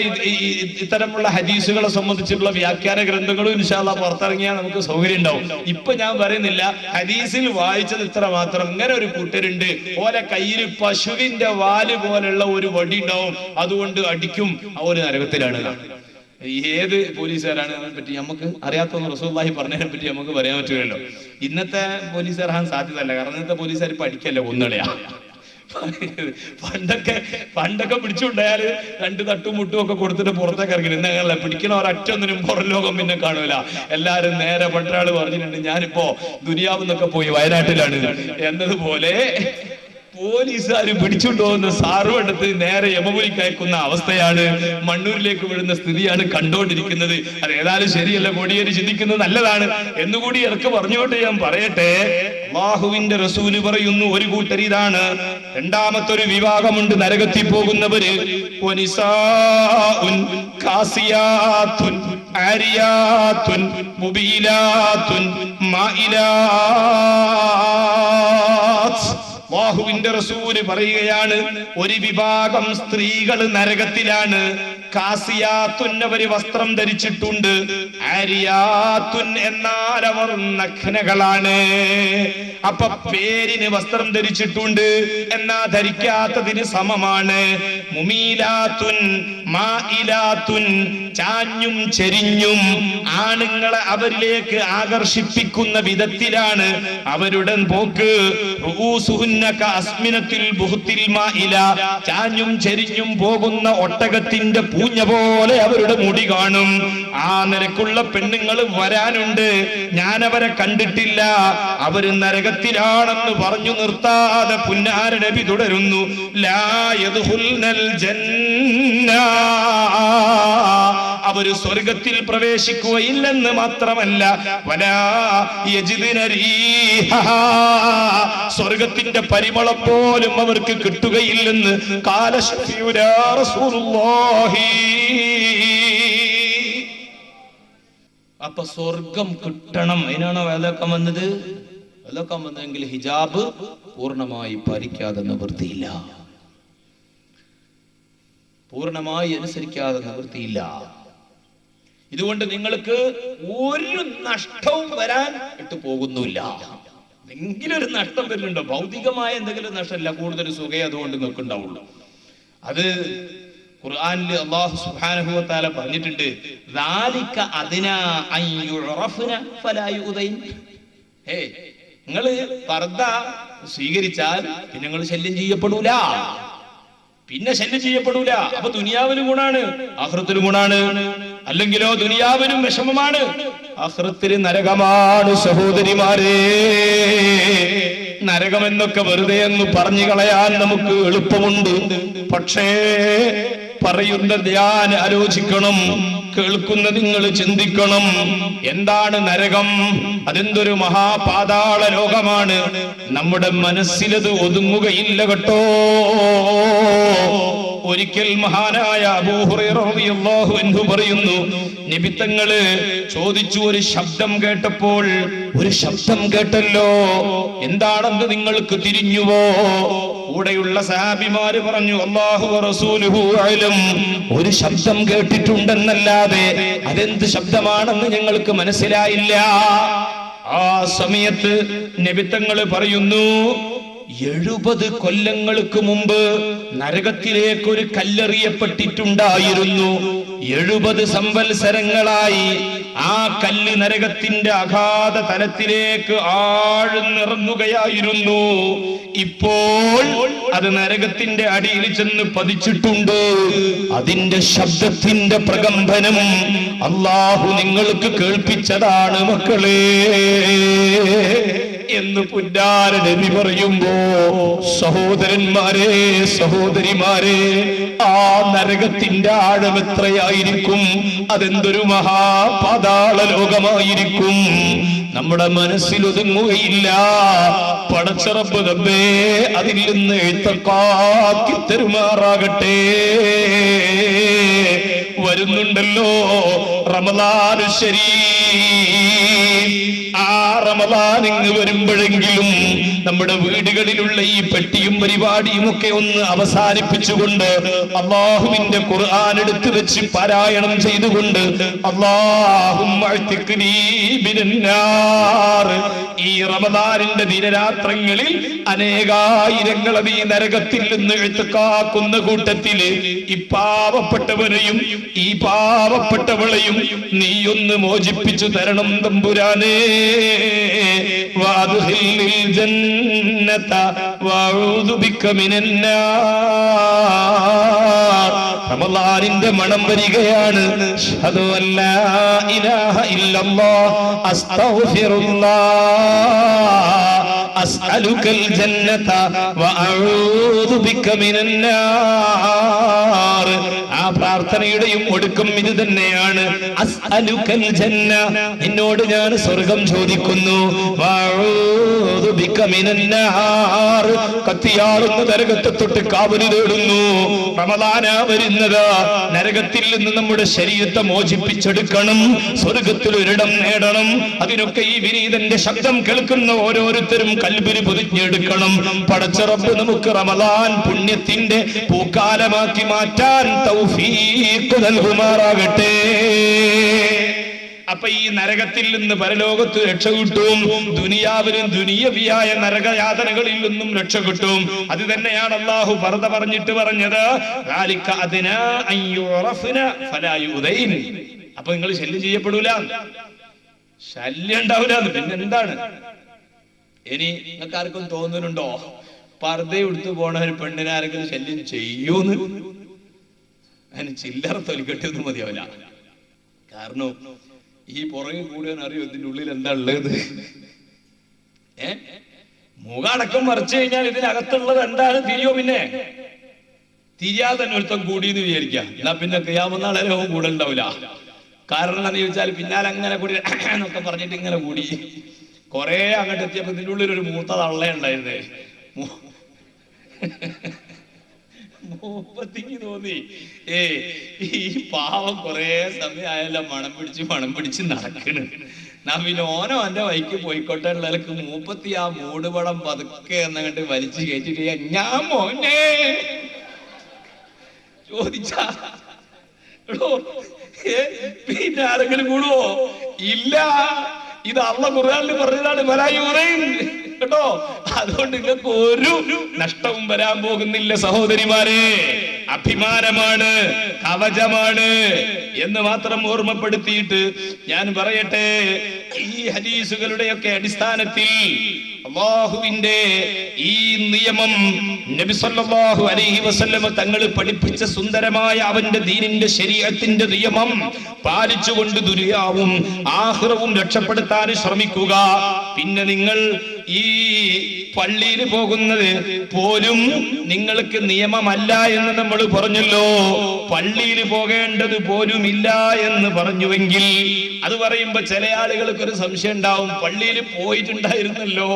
ഇത്തരമുള്ള ഹദീസുകളെ സംബന്ധിച്ചുള്ള വ്യാഖ്യാന ഗ്രന്ഥങ്ങളും ഇൻഷാ അല്ലാഹ് പുറത്തിറങ്ങിയാൽ നമുക്ക് സൗകര്യം ഉണ്ടാവും. ഇപ്പൊ ഞാൻ പറയുന്നില്ല, ഹദീസിൽ വായിച്ചത് ഇത്ര മാത്രം. ഇങ്ങനെ ഒരു കൂട്ടരുണ്ട്, ഓലെ കയ്യിൽ പശുവിന്റെ വാല് പോലുള്ള ഒരു വടി ഉണ്ടാവും, അതുകൊണ്ട് അടിക്കും. ഒരു നരകത്തിലാണ്. ഏത് പോലീസുകാരാണ് അതിനെ പറ്റി നമുക്ക് അറിയാത്തതെന്ന് റസൂലുള്ളാഹി പറഞ്ഞതിനെ പറ്റി നമുക്ക് പറയാൻ പറ്റില്ലല്ലോ. ഇന്നത്തെ പോലീസുകാരാൻ സാധ്യതയല്ല, കാരണം ഇന്നത്തെ പോലീസുകാർ പഠിക്കല്ലോ, ഒന്നളയാ. പണ്ടൊക്കെ പിടിച്ചുണ്ടായാല് രണ്ട് തട്ടും മുട്ടും ഒക്കെ കൊടുത്തിട്ട് പുറത്തേക്ക് ഇറങ്ങി. ഇന്നല്ല പിടിക്കണ ഒരൊറ്റൊന്നിനും പുറം ലോകം പിന്നെ കാണൂല. എല്ലാരും നേരെ പണ്ടൊരാള് പറഞ്ഞിട്ടുണ്ട്, ഞാനിപ്പോ ദുനിയാവെന്നൊക്കെ പോയി വയനാട്ടിലാണ് എന്നതുപോലെ പോലീസുകാര് പിടിച്ചുകൊണ്ട് പോകുന്ന സാറുവെടുത്ത് നേരെ യമപുരിക്ക് അയക്കുന്ന അവസ്ഥയാണ്, മണ്ണൂരിലേക്ക് വീഴുന്ന സ്ഥിതിയാണ് കണ്ടോണ്ടിരിക്കുന്നത്. അത് ഏതായാലും ശരിയല്ല, കോടിയേരി ചിന്തിക്കുന്നത് നല്ലതാണ് എന്നുകൂടി ഇറക്ക് പറഞ്ഞുകൊണ്ട് ഞാൻ പറയട്ടെ. അല്ലാഹുവിന്റെ റസൂല് പറയുന്നു, ഒരു കൂട്ടർ ഇതാണ്. രണ്ടാമത്തെ ഒരു വിഭാഗമുണ്ട് നരകത്തിൽ പോകുന്നവര്. വനിസാഉൻ കാസിയാത്തുൻ ആരിയാത്തുൻ മുബീലാത്തുൻ മായിലാത്ത്. അല്ലാഹുവിന്റെ റസൂല് പറയുകയാണ്, ഒരു വിഭാഗം സ്ത്രീകൾ നരകത്തിലാണ്. കാസിയാത്തുൻ, അവര് വസ്ത്രം ധരിച്ചിട്ടുണ്ട്. ആരിയാത്തുൻ, എന്നാൽ അവർ നഗ്നകളാണ്. അപ്പൊ പേരിന് വസ്ത്രം ധരിച്ചിട്ടുണ്ട്, എന്നാ ധരിക്കാത്തതിന് സമമാണ്. മുമീലാത്തുൻ മായിലാത്തുൻ, ചാഞ്ഞും ചെരിഞ്ഞും ആണുങ്ങളെ അവരിലേക്ക് ആകർഷിപ്പിക്കുന്ന വിധത്തിലാണ് അവരുടെ പോക്ക്. ചാഞ്ഞും ചെരിഞ്ഞും പോകുന്ന ഒട്ടകത്തിന്റെ പൂഞ്ഞ പോലെ അവരുടെ മുടി കാണും. ആ നിരക്കുള്ള പെണ്ണുങ്ങൾ വരാനുണ്ട്. ഞാൻ അവരെ കണ്ടിട്ടില്ല, അവര് നരകത്തിലാണെന്ന് പറഞ്ഞു നിർത്താതെ പുന്നാര നബി തുടരുന്നു. ലാ യദ്ഖുൽനൽ ജന്ന, അവര് സ്വർഗത്തിൽ പ്രവേശിക്കുകയില്ലെന്ന് മാത്രമല്ല, വലാ യജിദ്ന റീഹഹാ, സ്വർഗത്തിന്റെ പരിമളം പോലും അവർക്ക് കിട്ടുകയില്ലെന്ന് ഖാല ശഫീഉനാ റസൂലുള്ളാഹി. അപ്പൊ സ്വർഗം കിട്ടണം, അതിനാണോ വേലക്കം വന്നത്? വേലക്കം വന്നെങ്കിൽ ഹിജാബ് പൂർണ്ണമായി പാലിക്കാതെ നിവൃത്തിയില്ല, പൂർണ്ണമായി അനുസരിക്കാതെ നിവൃത്തിയില്ല. ഇതുകൊണ്ട് നിങ്ങൾക്ക് ഒരു നഷ്ടവും വരാൻ ഇട്ട് പോകുന്നില്ല. എന്തെങ്കിലും ഒരു നഷ്ടം വരുന്നുണ്ടോ? ഭൗതികമായ എന്തെങ്കിലും നഷ്ടമല്ല, കൂടുതൽ സുഖം അതുകൊണ്ട് നിങ്ങൾക്ക് ഉണ്ടാവുള്ളൂ. അത് ഖുർആനിൽ അല്ലാഹു സുബ്ഹാനഹു വ തആല പറഞ്ഞിട്ടുണ്ട്, ദാലിക അദ്നാ അൻ യുറഫന ഫലാ യുദൈൻ. നിങ്ങൾ പർദ സ്വീകരിച്ചാൽ പിന്നെ നിങ്ങൾ ശല്യം ചെയ്യപ്പെടൂല, പിന്നെ ശല്യം ചെയ്യപ്പെടൂല. അപ്പൊ ദുനിയാവിനും ഗുണാണ്, ആഖിറത്തിലും ഗുണാണ്. അല്ലെങ്കിലോ ദുനിയാവിനും വിഷമമാണ്, ആഖിറത്തിൽ നരകമാണ്. സഹോദരിമാരെ, നരകമെന്നൊക്കെ വെറുതെ എന്ന് പറഞ്ഞു കളയാൻ നമുക്ക് എളുപ്പമുണ്ട്. പക്ഷേ പറയുന്നത് ഞാൻ ആലോചിക്കണം, കേൾക്കുന്ന നിങ്ങൾ ചിന്തിക്കണം. എന്താണ് നരകം? അതെന്തൊരു മഹാപാതാള ലോകമാണ്. നമ്മുടെ മനസ്സിലത് ഒതുങ്ങുകയില്ല കേട്ടോ. ഒരിക്കൽ മഹാനായ അബൂ ഹുറൈറ റളിയല്ലാഹു അൻഹു പറയുന്നു, നബി തങ്ങള് ചോദിച്ചു, ഒരു ശബ്ദം കേട്ടപ്പോൾ, ഒരു ശബ്ദം കേട്ടല്ലോ, എന്താണെന്ന് നിങ്ങൾക്ക് തിരിഞ്ഞുവോ? കൂടെയുള്ള സഹാബിമാര് പറഞ്ഞു, അല്ലാഹു റസൂലുഹു അഅലം, ഒരു ശബ്ദം കേട്ടിട്ടുണ്ടെന്നല്ലാതെ അതെന്ത് ശബ്ദമാണെന്ന് ഞങ്ങൾക്ക് മനസ്സിലായില്ല. ആ സമയത്ത് നബി തങ്ങള് പറയുന്നു, 70 കൊല്ലങ്ങൾക്ക് മുമ്പ് നരകത്തിലേക്ക് ഒരു കല്ലെറിയപ്പെട്ടിട്ടുണ്ടായിരുന്നു. 70 സംവത്സരങ്ങളായി ആ കല്ല് നരകത്തിന്റെ അഗാധ തലത്തിലേക്ക് ആഴ്ന്നിറങ്ങുകയായിരുന്നു. ഇപ്പോൾ അത് നരകത്തിന്റെ അടിയിൽ ചെന്ന് പതിച്ചിട്ടുണ്ട്. അതിന്റെ ശബ്ദത്തിന്റെ പ്രകമ്പനം അല്ലാഹു നിങ്ങൾക്ക് കേൾപ്പിച്ചതാണ് മക്കളെ എന്ന് പുന്നാര നബി പറയുമ്പോ, സഹോദരന്മാരെ, സഹോദരിമാരെ, ആ നരകത്തിന്റെ ആഴം എത്രയായിരിക്കും? അതെന്തൊരു മഹാപാതാള ലോകമായിരിക്കും. നമ്മുടെ മനസ്സിൽ ഒതുങ്ങുകയില്ല. പടച്ച റബ്ബ് റബ്ബേ അതിൽ നിന്ന് എഴുത്തക്കാക്കി തരുമാറാകട്ടെ. വരുന്നുണ്ടല്ലോ റമളാനു ശരീഫ്. ആ റമളാൻ ഇങ്ങ് വരുമ്പോഴെങ്കിലും നമ്മുടെ വീടുകളിലുള്ള ഈ പെട്ടിയും പരിപാടിയും ഒക്കെ ഒന്ന് അവസാനിപ്പിച്ചുകൊണ്ട് അല്ലാഹുവിന്റെ ഖുർആൻ എടുത്തു വെച്ച് പാരായണം ചെയ്തുകൊണ്ട്, അല്ലാഹുമ്മ അഅ്തിഖ്നീ മിനന്നാർ, ഈ റമളാനിന്റെ ദിനരാത്രങ്ങളിൽ അനേകായിരങ്ങൾ ഈ നരകത്തിൽ നിന്ന് എഴുത്തക്കാക്കുന്ന കൂട്ടത്തില് ഈ പാവപ്പെട്ടവനെയും ഈ പാവപ്പെട്ടവളെയും നീ ഒന്ന് മോചിപ്പിച്ചു തരണം തമ്പുരാനേ. വാദ്ഖിൽനിൽ ജന്നത വഅഊദു ബിക മിനന്നാർ. റമളാനിന്റെ മണം വരികയാണ്. അഷ്ഹദു അല്ലാ ഇലാഹ ഇല്ലല്ലാഹ് അസ്തഗ്ഫിറുല്ലാഹ് അസ്അലുകൽ ജന്നത വഅഊദു ബിക മിനന്നാർ. ആ പ്രാർത്ഥനയുടെയും ഒടുക്കം ഇത് തന്നെയാണ്. അസ്അലുകൽ ജന്ന, നിന്നോട് ഞാൻ സ്വർഗം ചോദിക്കുന്നു. വഅഊദു ബിക മിനന്നാർ, കത്തിയാളുന്ന നരകത്തെ തൊട്ട് കാവല് തേടുന്നു. റമളാനാ വരുന്നത്, നരകത്തിൽ നിന്ന് നമ്മുടെ ശരീരത്തെ മോചിപ്പിച്ചെടുക്കണം, സ്വർഗത്തിൽ ഒരിടം നേടണം. അതിനൊക്കെ ഈ വിനീതന്റെ ശബ്ദം കേൾക്കുന്ന ഓരോരുത്തരും കൽബിന് പൊതിഞ്ഞെടുക്കണം. പടച്ച റബ്ബ് നമുക്ക് റമളാൻ പുണ്യത്തിന്റെ പൂക്കാലമാക്കി മാറ്റാൻ തൗഫീഖ് നൽകുമാറാകട്ടെ. അപ്പൊ ഈ നരകത്തിൽ നിന്ന് പരലോകത്ത് രക്ഷ കിട്ടും, ദുനിയാവിലും ദുനിയവിയായ നരകയാതനകളിൽ നിന്നും രക്ഷ കിട്ടും. അത് തന്നെയാണ് അല്ലാഹു പറഞ്ഞിട്ട് പറഞ്ഞത്, അപ്പൊ നിങ്ങൾ ശല്യം ചെയ്യപ്പെടൂല, ശല്യം ഉണ്ടാവില്ല. പിന്നെന്താണ്? ഇനി നിങ്ങൾക്ക് ആർക്കും തോന്നുന്നുണ്ടോ പർദ്ദ എടുത്തു പോണ ഒരു പെണ്ണിനെ ആരെങ്കിലും ശല്യം ചെയ്യൂന്ന്? അതിന് ചില്ലറ തൊലിക്കെട്ടിയൊന്നും മതിയാവില്ല. കാരണം ഈ പുറകെ കൂടിയാൻ അറിയോ ഇതിന്റെ ഉള്ളിൽ എന്താ ഉള്ളത്. മുഖടക്കം മറിച്ചു കഴിഞ്ഞാൽ ഇതിനകത്തുള്ളത് എന്താണ് തിരിയോ? പിന്നെ തിരിയാതെ തന്നെ ഒരുത്തം കൂടിയെന്ന് വിചാരിക്കാം. എന്നാ പിന്നെ ഖിയാമത്ത് നാളെ കൂടെ ഉണ്ടാവില്ല. കാരണം എന്താണെന്ന് ചോദിച്ചാൽ പിന്നാലെ അങ്ങനെ കൂടി എന്നൊക്കെ പറഞ്ഞിട്ട് ഇങ്ങനെ കൂടി കൊറേ അങ്ങോട്ട് എത്തിയപ്പോ ഇതിന്റെ ഉള്ളിൽ ഒരു മൂത്ത തള്ള ഉണ്ടായിരുന്നേ. മൂപ്പത്തിക്ക് തോന്നി ഈ പാവം കൊറേ സമയമായല്ലോ മണം പിടിച്ച് നടക്കണ്. നാ പിന്നെ ഓനോ എന്റെ വൈക്ക് പോയിക്കോട്ടെ ഉള്ളവർക്ക് മൂപ്പത്തി ആ മൂടുപടം പതുക്കെ എന്നങ്ങട്ട് വലിച്ചു കയറ്റിട്ട് ഞാൻ മോനെ ചോദിച്ചാ പിന്നെ ആരെങ്കിലും കൂടുവോ? ഇല്ല. ഇത് അല്ലാഹു ഖുർആനിൽ പറഞ്ഞതാണ്, കേട്ടോ. അതുകൊണ്ട് നിങ്ങൾക്ക് ഒരു നഷ്ടവും വരാൻ പോകുന്നില്ല സഹോദരിമാരെ. അഭിമാനമാണ്, കവചമാണ് എന്ന് മാത്രം ഓർമ്മപ്പെടുത്തിയിട്ട് ഞാൻ പറയട്ടെ, ഈ ഹദീസുകളുടെയൊക്കെ അടിസ്ഥാനത്തിൽ അല്ലാഹുവിന്റെ ഈ നിയമം നബി സല്ലല്ലാഹു അലൈഹി വസല്ലം തങ്ങൾ പഠിപ്പിച്ച സുന്ദരമായ അവന്റെ ദീനിന്റെ ശരീഅത്തിന്റെ നിയമം പാലിച്ചുകൊണ്ട് ദുനിയാവും ആഖിറവും രക്ഷപ്പെടുത്താൻ ശ്രമിക്കുക. പിന്നെ നിങ്ങൾ ഈ പള്ളിയിൽ പോകുന്നത് പോലും നിങ്ങൾക്ക് നിയമമല്ല എന്ന് നമ്മൾ പറഞ്ഞല്ലോ. പള്ളിയിൽ പോകേണ്ടത് പോലും ഇല്ല എന്ന് പറഞ്ഞുവെങ്കിൽ അത് പറയുമ്പോ ചില ആളുകൾക്ക് ഒരു സംശയം ഉണ്ടാവും, പള്ളിയിൽ പോയിട്ടുണ്ടായിരുന്നല്ലോ.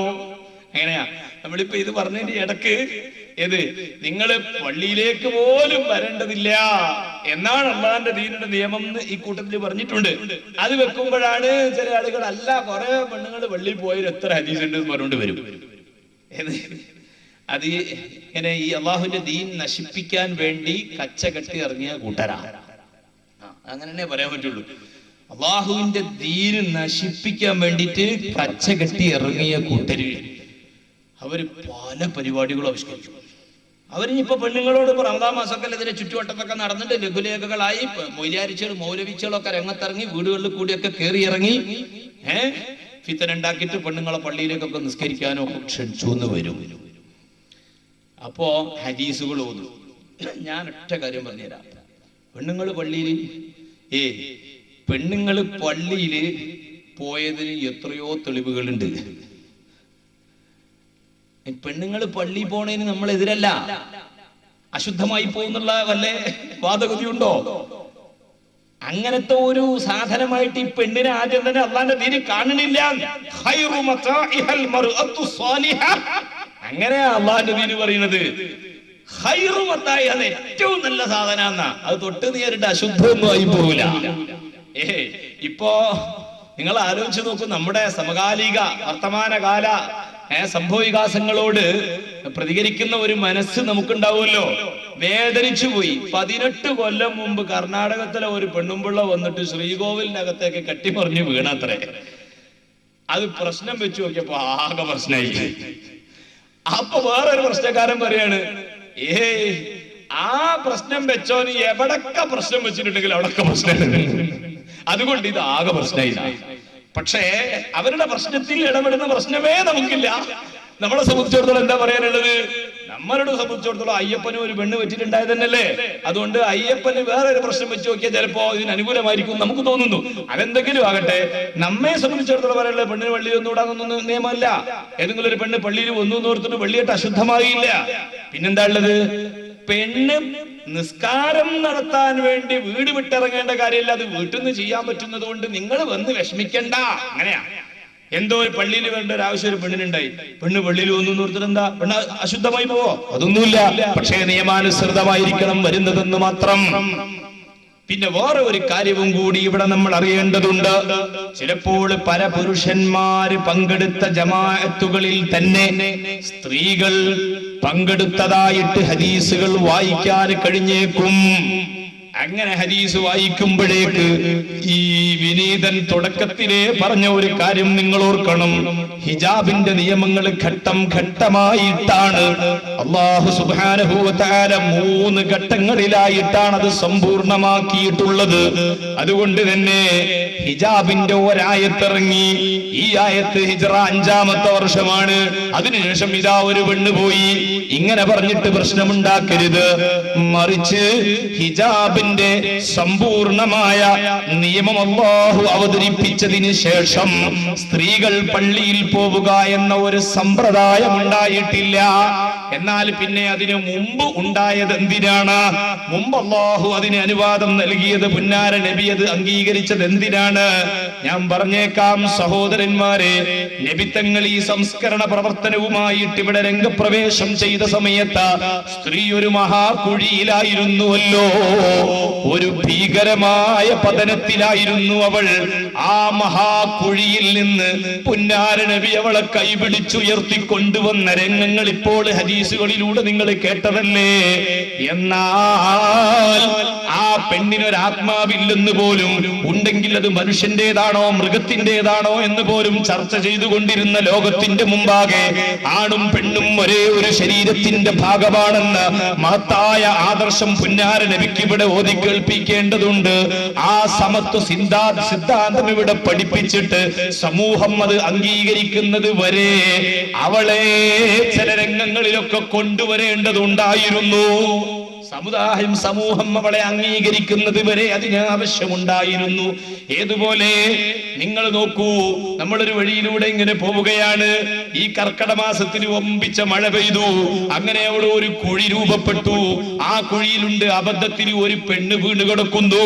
എങ്ങനെയാ നമ്മളിപ്പോ ഇത് പറഞ്ഞതിന്റെ ഇടക്ക് നിങ്ങള് പള്ളിയിലേക്ക് പോലും വരേണ്ടതില്ല എന്നാണ് അള്ളാന്റെ ദീനിന്റെ നിയമം ഈ കൂട്ടത്തിൽ പറഞ്ഞിട്ടുണ്ട്. അത് വെക്കുമ്പോഴാണ് ചില ആളുകൾ അല്ല കുറെ പെണ്ണുങ്ങൾ പള്ളിയിൽ പോയാൽ എത്ര ഹദീസ് ഉണ്ട് എന്ന് പറഞ്ഞുകൊണ്ട് വരും. അത് ഇങ്ങനെ ഈ അള്ളാഹുവിന്റെ ദീൻ നശിപ്പിക്കാൻ വേണ്ടി കച്ച കെട്ടി ഇറങ്ങിയ കൂട്ടരാ. അങ്ങനെ തന്നെ പറയാൻ പറ്റുള്ളൂ. അള്ളാഹുവിന്റെ ദീൻ നശിപ്പിക്കാൻ വേണ്ടിയിട്ട് കച്ച കെട്ടി ഇറങ്ങിയ കൂട്ടര് അവര് പല പരിപാടികളും ആവിഷ്കരിച്ചു. അവരിപ്പോ പെണ്ണുങ്ങളോട് റമദാൻ മാസമൊക്കെ ഇതിന്റെ ചുറ്റുവട്ടത്തൊക്കെ നടന്നിട്ട് ലഘുലേഖകളായി മൊയ്ലാരിച്ചുകളും മൗലവിച്ചുകളും ഒക്കെ രംഗത്തിറങ്ങി വീടുകളിൽ കൂടിയൊക്കെ കയറി ഇറങ്ങി ഫിത്തന ഉണ്ടാക്കിയിട്ട് പെണ്ണുങ്ങളെ പള്ളിയിലേക്കൊക്കെ നിസ്കരിക്കാനോ ഒക്കെ ക്ഷണിച്ചു എന്ന് വരും. അപ്പോ ഹദീസുകൾ ഓതും. ഞാൻ ഒറ്റ കാര്യം പറഞ്ഞുതരാം. പെണ്ണുങ്ങൾ പള്ളിയിൽ പെണ്ണുങ്ങൾ പള്ളിയിൽ പോയതിന് എത്രയോ തെളിവുകളുണ്ട്. പെണ്ണുങ്ങൾ പള്ളി പോണതിന് നമ്മൾ എതിരല്ല. അശുദ്ധമായി പോകുന്നുള്ള വല്ല വാദഗതിയുണ്ടോ? അങ്ങനത്തെ ഒരു സാധനമായിട്ട് ഈ പെണ്ണിനെ ആദ്യം തന്നെ അള്ളാന്റെ ദീനിൽ കാണണില്ല. അങ്ങനെയാ അള്ളാന്റെ ദീന് പറയുന്നത്. ഖൈറുമത്തായി അത് ഏറ്റവും നല്ല സാധന. അത് തൊട്ട് നേരിട്ട് അശുദ്ധമൊന്നും ആയി പോകില്ല. ഇപ്പോ നിങ്ങൾ ആലോചിച്ച് നോക്കൂ, നമ്മുടെ സമകാലിക വർത്തമാനകാല സംഭവവികാസങ്ങളോട് പ്രതികരിക്കുന്ന ഒരു മനസ്സ് നമുക്കുണ്ടാവുമല്ലോ. വേദനിച്ചു പോയി. 18 കൊല്ലം മുമ്പ് കർണാടകത്തിലെ ഒരു പെണ്ണുമ്പിള്ള വന്നിട്ട് ശ്രീകോവിലിനകത്തേക്ക് കെട്ടിമറിഞ്ഞ് വീണത്രേ. അത് പ്രശ്നം വെച്ച് നോക്കിയപ്പോ ആകെ പ്രശ്നമായി. അപ്പൊ വേറൊരു പ്രശ്നക്കാരൻ പറയാണ്, ആ പ്രശ്നം വെച്ചോന് എവിടൊക്കെ പ്രശ്നം വെച്ചിട്ടുണ്ടെങ്കിൽ അവിടൊക്കെ പ്രശ്നം. അതുകൊണ്ട് ഇത് ആകെ പ്രശ്നമില്ല. പക്ഷേ അവരുടെ പ്രശ്നത്തിൽ ഇടപെടുന്ന പ്രശ്നമേ നമുക്കില്ല. നമ്മളെ സംബന്ധിച്ചിടത്തോളം എന്താ പറയാനുള്ളത്? നമ്മളോട് സംബന്ധിച്ചിടത്തോളം അയ്യപ്പനും ഒരു പെണ്ണ് വെച്ചിട്ടുണ്ടായത് തന്നെയല്ലേ. അതുകൊണ്ട് അയ്യപ്പന് വേറെ ഒരു പ്രശ്നം വെച്ച് നോക്കിയാൽ ചിലപ്പോ ഇതിന് അനുകൂലമായിരിക്കും നമുക്ക് തോന്നുന്നു. അതെന്തെങ്കിലും ആകട്ടെ, നമ്മെ സംബന്ധിച്ചിടത്തോളം പറയാനുള്ളത് പെണ്ണിന് പള്ളിയിൽ ഒന്നും ഇടാനൊന്നും നിയമമല്ല. ഏതെങ്കിലും ഒരു പെണ്ണ് പള്ളിയിൽ ഒന്നും ഓർത്തിട്ട് പള്ളിയായിട്ട് അശുദ്ധമായില്ല. പിന്നെന്താ ഉള്ളത്? പെണ്ണ് നിസ്കാരം നടത്താൻ വേണ്ടി വീട് വിട്ടിറങ്ങേണ്ട കാര്യമില്ല. അത് വീട്ടിൽ നിന്ന് ചെയ്യാൻ പറ്റുന്നത് കൊണ്ട് നിങ്ങൾ വന്ന് വിഷമിക്കണ്ട. അങ്ങനെയാ. എന്തോ ഒരു പള്ളിയിൽ വേണ്ട ഒരു ആവശ്യം ഒരു പെണ്ണിനുണ്ടായി. പെണ്ണ് പള്ളിയിൽ ഒന്നും ഓർത്തിട്ട് എന്താ പെണ്ണ് അശുദ്ധമായി പോവോ? അതൊന്നുമില്ല. പക്ഷേ നിയമാനുസൃതമായിരിക്കണം വരുന്നതെന്ന് മാത്രം. പിന്നെ വേറെ ഒരു കാര്യവും കൂടി ഇവിടെ നമ്മൾ അറിയേണ്ടതുണ്ട്. ചിലപ്പോൾ പരപുരുഷന്മാര് പങ്കെടുത്ത ജമാഅത്തുകളിൽ തന്നെ സ്ത്രീകൾ പങ്കെടുത്തതായിട്ട് ഹദീസുകൾ വായിക്കാൻ കഴിഞ്ഞേക്കും. അങ്ങനെ ഹദീസ് വായിക്കുമ്പോഴേക്ക് ഈ വിനീതൻ തുടക്കത്തിലേ പറഞ്ഞ ഒരു കാര്യം നിങ്ങൾ ഓർക്കണം. ഹിജാബിന്റെ നിയമങ്ങൾ ഘട്ടം ഘട്ടമായിട്ടാണ് അല്ലാഹു സുബ്ഹാനഹു വ തആല 3 ഘട്ടങ്ങളിലായിട്ടാണ് അത് സമ്പൂർണമാക്കിയിട്ടുള്ളത്. അതുകൊണ്ട് തന്നെ ഹിജാബിന്റെ ഒരായത്തിറങ്ങി. ഈ ആയത്ത് ഹിജ്റ 5-ാമത്തെ വർഷമാണ്. അതിനുശേഷം ഇതാ ഒരു പെണ്ണ് പോയി. ഇങ്ങനെ പറഞ്ഞിട്ട് പ്രശ്നമുണ്ടാക്കരുത്. മറിച്ച് ഹിജാബിന്റെ സമ്പൂർണമായ നിയമം അല്ലാഹു അവതരിപ്പിച്ചതിന് ശേഷം സ്ത്രീകൾ പള്ളിയിൽ പോവുക എന്ന ഒരു സമ്പ്രദായം ഉണ്ടായിട്ടില്ല. എന്നാൽ പിന്നെ അതിനു മുമ്പ് ഉണ്ടായത് എന്തിനാണ്? മുമ്പ് അല്ലാഹു അതിന് അനുവാദം നൽകിയത്, പുന്നാര നബി അത് അംഗീകരിച്ചത് എന്തിനാണ്? ഞാൻ പറഞ്ഞേക്കാം സഹോദരന്മാരെ, നബിത്തങ്ങൾ ഈ സംസ്കരണ പ്രവർത്തനവുമായിട്ട് ഇവിടെ രംഗപ്രവേശം ചെയ്ത സമയത്ത് സ്ത്രീ ഒരു മഹാകുഴിയിലായിരുന്നുവല്ലോ. ഒരു ഭീകരമായ പതനത്തിലായിരുന്നു അവൾ. ആ മഹാകുഴിയിൽ നിന്ന് പുന്നാര നബി അവളെ കൈപിടിച്ചുയർത്തിക്കൊണ്ടുവന്ന രംഗങ്ങൾ ഇപ്പോൾ ഹദീസുകളിലൂടെ നിങ്ങൾ കേട്ടതല്ലേ. എന്നാൽ ആ പെണ്ണിനൊരാത്മാവില്ലെന്ന് പോലും, ഉണ്ടെങ്കിൽ അത് മനുഷ്യന്റേതാണോ മൃഗത്തിന്റേതാണോ എന്ന് പോലും ചർച്ച ചെയ്തുകൊണ്ടിരുന്ന ലോകത്തിന്റെ മുമ്പാകെ ആണും പെണ്ണും ഒരേ ഒരു ശരീരത്തിന്റെ ഭാഗമാണെന്ന് മഹത്തായ ആദർശം പുന്നാര നബിക്ക് ഇവിടെ ഓതി കേൾപ്പിക്കേണ്ടതുണ്ട്. ആ സമത്വ സിദ്ധാന്തം ഇവിടെ പഠിപ്പിച്ചിട്ട് സമൂഹം അത് അംഗീകരിക്കുന്നത് വരെ അവളെ ചില രംഗങ്ങളിലൊക്കെ കൊണ്ടുവരേണ്ടതുണ്ടായിരുന്നു. സമൂഹം അവളെ അംഗീകരിക്കുന്നത് വരെ അതിന് ആവശ്യമുണ്ടായിരുന്നു. ഏതുപോലെ നിങ്ങൾ നോക്കൂ, നമ്മളൊരു വഴിയിലൂടെ ഇങ്ങനെ പോവുകയാണ്. ഈ കർക്കട മാസത്തിൽ ഒമ്പിച്ച മഴ പെയ്തു. അങ്ങനെ അവിടെ ഒരു കുഴി രൂപപ്പെട്ടു. ആ കുഴിയിലുണ്ട് അബദ്ധത്തിൽ ഒരു പെണ്ണ് വീണ് കിടക്കുന്നു.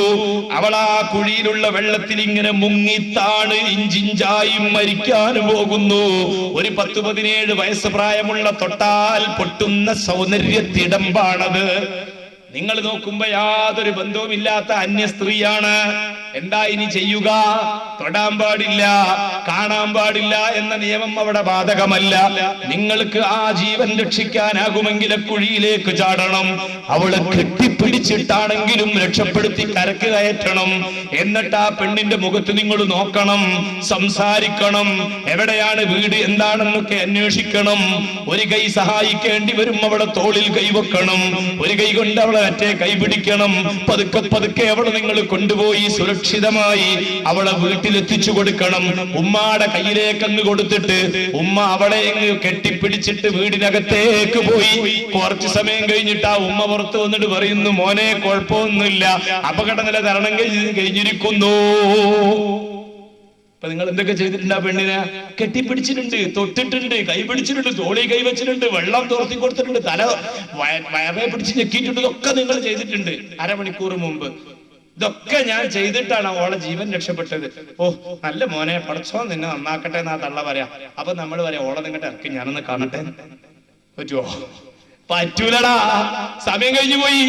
അവൾ ആ കുഴിയിലുള്ള വെള്ളത്തിൽ ഇങ്ങനെ മുങ്ങിത്താണ് ഇഞ്ചിഞ്ചായി മരിക്കാൻ പോകുന്നു. ഒരു 10-17 വയസ്സ് പ്രായമുള്ള തൊട്ടാൽ പൊട്ടുന്ന സൗന്ദര്യത്തിടമ്പാണത്. നിങ്ങൾ നോക്കുമ്പോ യാതൊരു ബന്ധവുമില്ലാത്ത അന്യ സ്ത്രീയാണ്. എന്താ ഇനി ചെയ്യുക? തൊടാൻ പാടില്ല, കാണാൻ പാടില്ല എന്ന നിയമം അവിടെ ബാധകമല്ല. നിങ്ങൾക്ക് ആ ജീവൻ രക്ഷിക്കാനാകുമെങ്കിൽ കുഴിയിലേക്ക് ചാടണം. അവളെ കെട്ടിപ്പിടിച്ചിട്ടാണെങ്കിലും രക്ഷപ്പെടുത്തി കരക്ക് കയറ്റണം. എന്നിട്ട് ആ പെണ്ണിന്റെ മുഖത്ത് നിങ്ങൾ നോക്കണം, സംസാരിക്കണം, എവിടെയാണ് വീട് എന്താണെന്നൊക്കെ അന്വേഷിക്കണം. ഒരു കൈ സഹായിക്കേണ്ടി വരും, അവളെ തോളിൽ കൈവെക്കണം. ഒരു കൈ കൊണ്ട് അവളെ മറ്റേ കൈ പിടിക്കണം. പതുക്കെ പതുക്കെ അവളെ നിങ്ങൾ കൊണ്ടുപോയി സുരക്ഷിതമായി അവളെ വീട്ടിലെത്തിച്ചു കൊടുക്കണം. ഉമ്മാടെ കയ്യിലേക്ക് അങ്ങ് കൊടുത്തിട്ട് ഉമ്മ അവളെ അങ്ങ് കെട്ടിപ്പിടിച്ചിട്ട് വീടിനകത്തേക്ക് പോയി. കുറച്ചു സമയം കഴിഞ്ഞിട്ട് ആ ഉമ്മ പുറത്ത് വന്നിട്ട് പറയുന്നു, മോനെ കുഴപ്പമൊന്നുമില്ല, അപകടനില തരണം കഴിഞ്ഞിരിക്കുന്നു. അപ്പൊ നിങ്ങൾ എന്തൊക്കെ ചെയ്തിട്ടുണ്ട്? ആ പെണ്ണിനെ കെട്ടിപ്പിടിച്ചിട്ടുണ്ട്, തൊട്ടിട്ടുണ്ട്, കൈ പിടിച്ചിട്ടുണ്ട്, തോളി കൈ വെച്ചിട്ടുണ്ട്, വെള്ളം തോർത്തി കൊടുത്തിട്ടുണ്ട്, തല വയറെ പിടിച്ച് ഞെക്കിയിട്ടുണ്ട്. ഇതൊക്കെ നിങ്ങൾ ചെയ്തിട്ടുണ്ട് അരമണിക്കൂർ മുമ്പ്. ഇതൊക്കെ ഞാൻ ചെയ്തിട്ടാണ് അവളെ ജീവൻ രക്ഷപ്പെട്ടത്. ഓ നല്ല മോനെ, പടച്ചോൻ നിന്നെ നന്നാക്കട്ടെ എന്നാ തള്ള പറയാ. അപ്പൊ നമ്മൾ പറയാം, ഓളെ നിങ്ങട്ട് ഇറക്കി ഞാനൊന്ന് കാണട്ടെ. പറ്റുവോ? പറ്റൂലടാ, സമയം കഴിഞ്ഞു പോയി.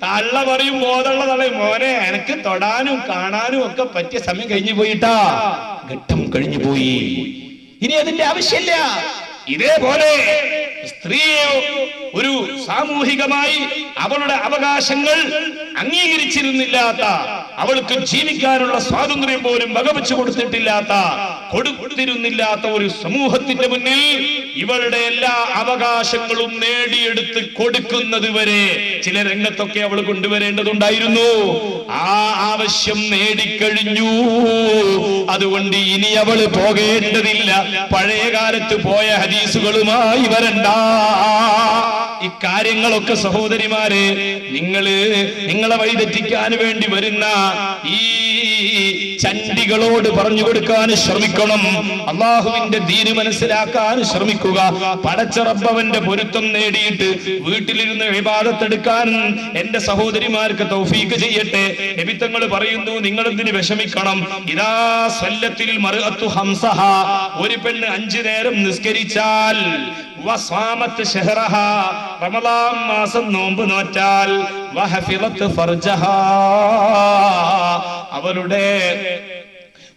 തള്ള പറയും, ബോധമുള്ള തള്ളയും, മോനെ എനിക്ക് തൊടാനും കാണാനും ഒക്കെ പറ്റിയ സമയം കഴിഞ്ഞു പോയിട്ടാ, ഘട്ടം കഴിഞ്ഞു പോയി, ഇനി അതിന്റെ ആവശ്യമില്ല. ഇതേപോലെ സ്ത്രീയെ ഒരു സാമൂഹികമായി അവളുടെ അവകാശങ്ങൾ അംഗീകരിച്ചിരുന്നില്ലാത്ത, അവൾക്ക് ജീവിക്കാനുള്ള സ്വാതന്ത്ര്യം പോലും വകവെച്ചു കൊടുത്തിരുന്നില്ലാത്ത ഒരു സമൂഹത്തിന്റെ മുന്നിൽ ഇവളുടെ എല്ലാ അവകാശങ്ങളും നേടിയെടുത്ത് കൊടുക്കുന്നത് വരെ ചില രംഗത്തൊക്കെ അവൾ കൊണ്ടുവരേണ്ടതുണ്ടായിരുന്നു. ആ ആവശ്യം നേടിക്കഴിഞ്ഞു. അതുകൊണ്ട് ഇനി അവള് പോകേണ്ടതില്ല. പഴയ കാലത്ത് പോയ ഹദീസുകളുമായി വരണ്ട. ഇക്കാര്യങ്ങളൊക്കെ സഹോദരിമാരെ നിങ്ങളെ വഴിതെറ്റിക്കാൻ വേണ്ടി വരുന്ന ഈ ചണ്ടികളോട് പറഞ്ഞു കൊടുക്കാൻ ശ്രമിക്കണം. അള്ളാഹുവിന്റെ ദീന് മനസ്സിലാക്കാൻ ശ്രമിക്കുക. പടച്ച റബ്ബവന്റെ പൊരുത്തം നേടിയിട്ട് വീട്ടിലിരുന്ന് ഇബാദത്തെടുക്കാൻ എന്റെ സഹോദരിമാർക്ക് തൗഫീഖ് ചെയ്യട്ടെ. നബി തങ്ങൾ പറയുന്നു, നിങ്ങൾ എന്തിന് വിഷമിക്കണം? ഇദാ സല്ലത്തിൽ മർഅത്തു ഹംസഹ, ഒരു പെണ്ണ് 5 നേരം നിസ്കരിച്ചാൽ, വസാമത്ത് ശഹറഹ, റമളാൻ മാസം നോമ്പ് നോറ്റാൽ, വഹഫിളത്ത് ഫർജഹാ, അവളുടെ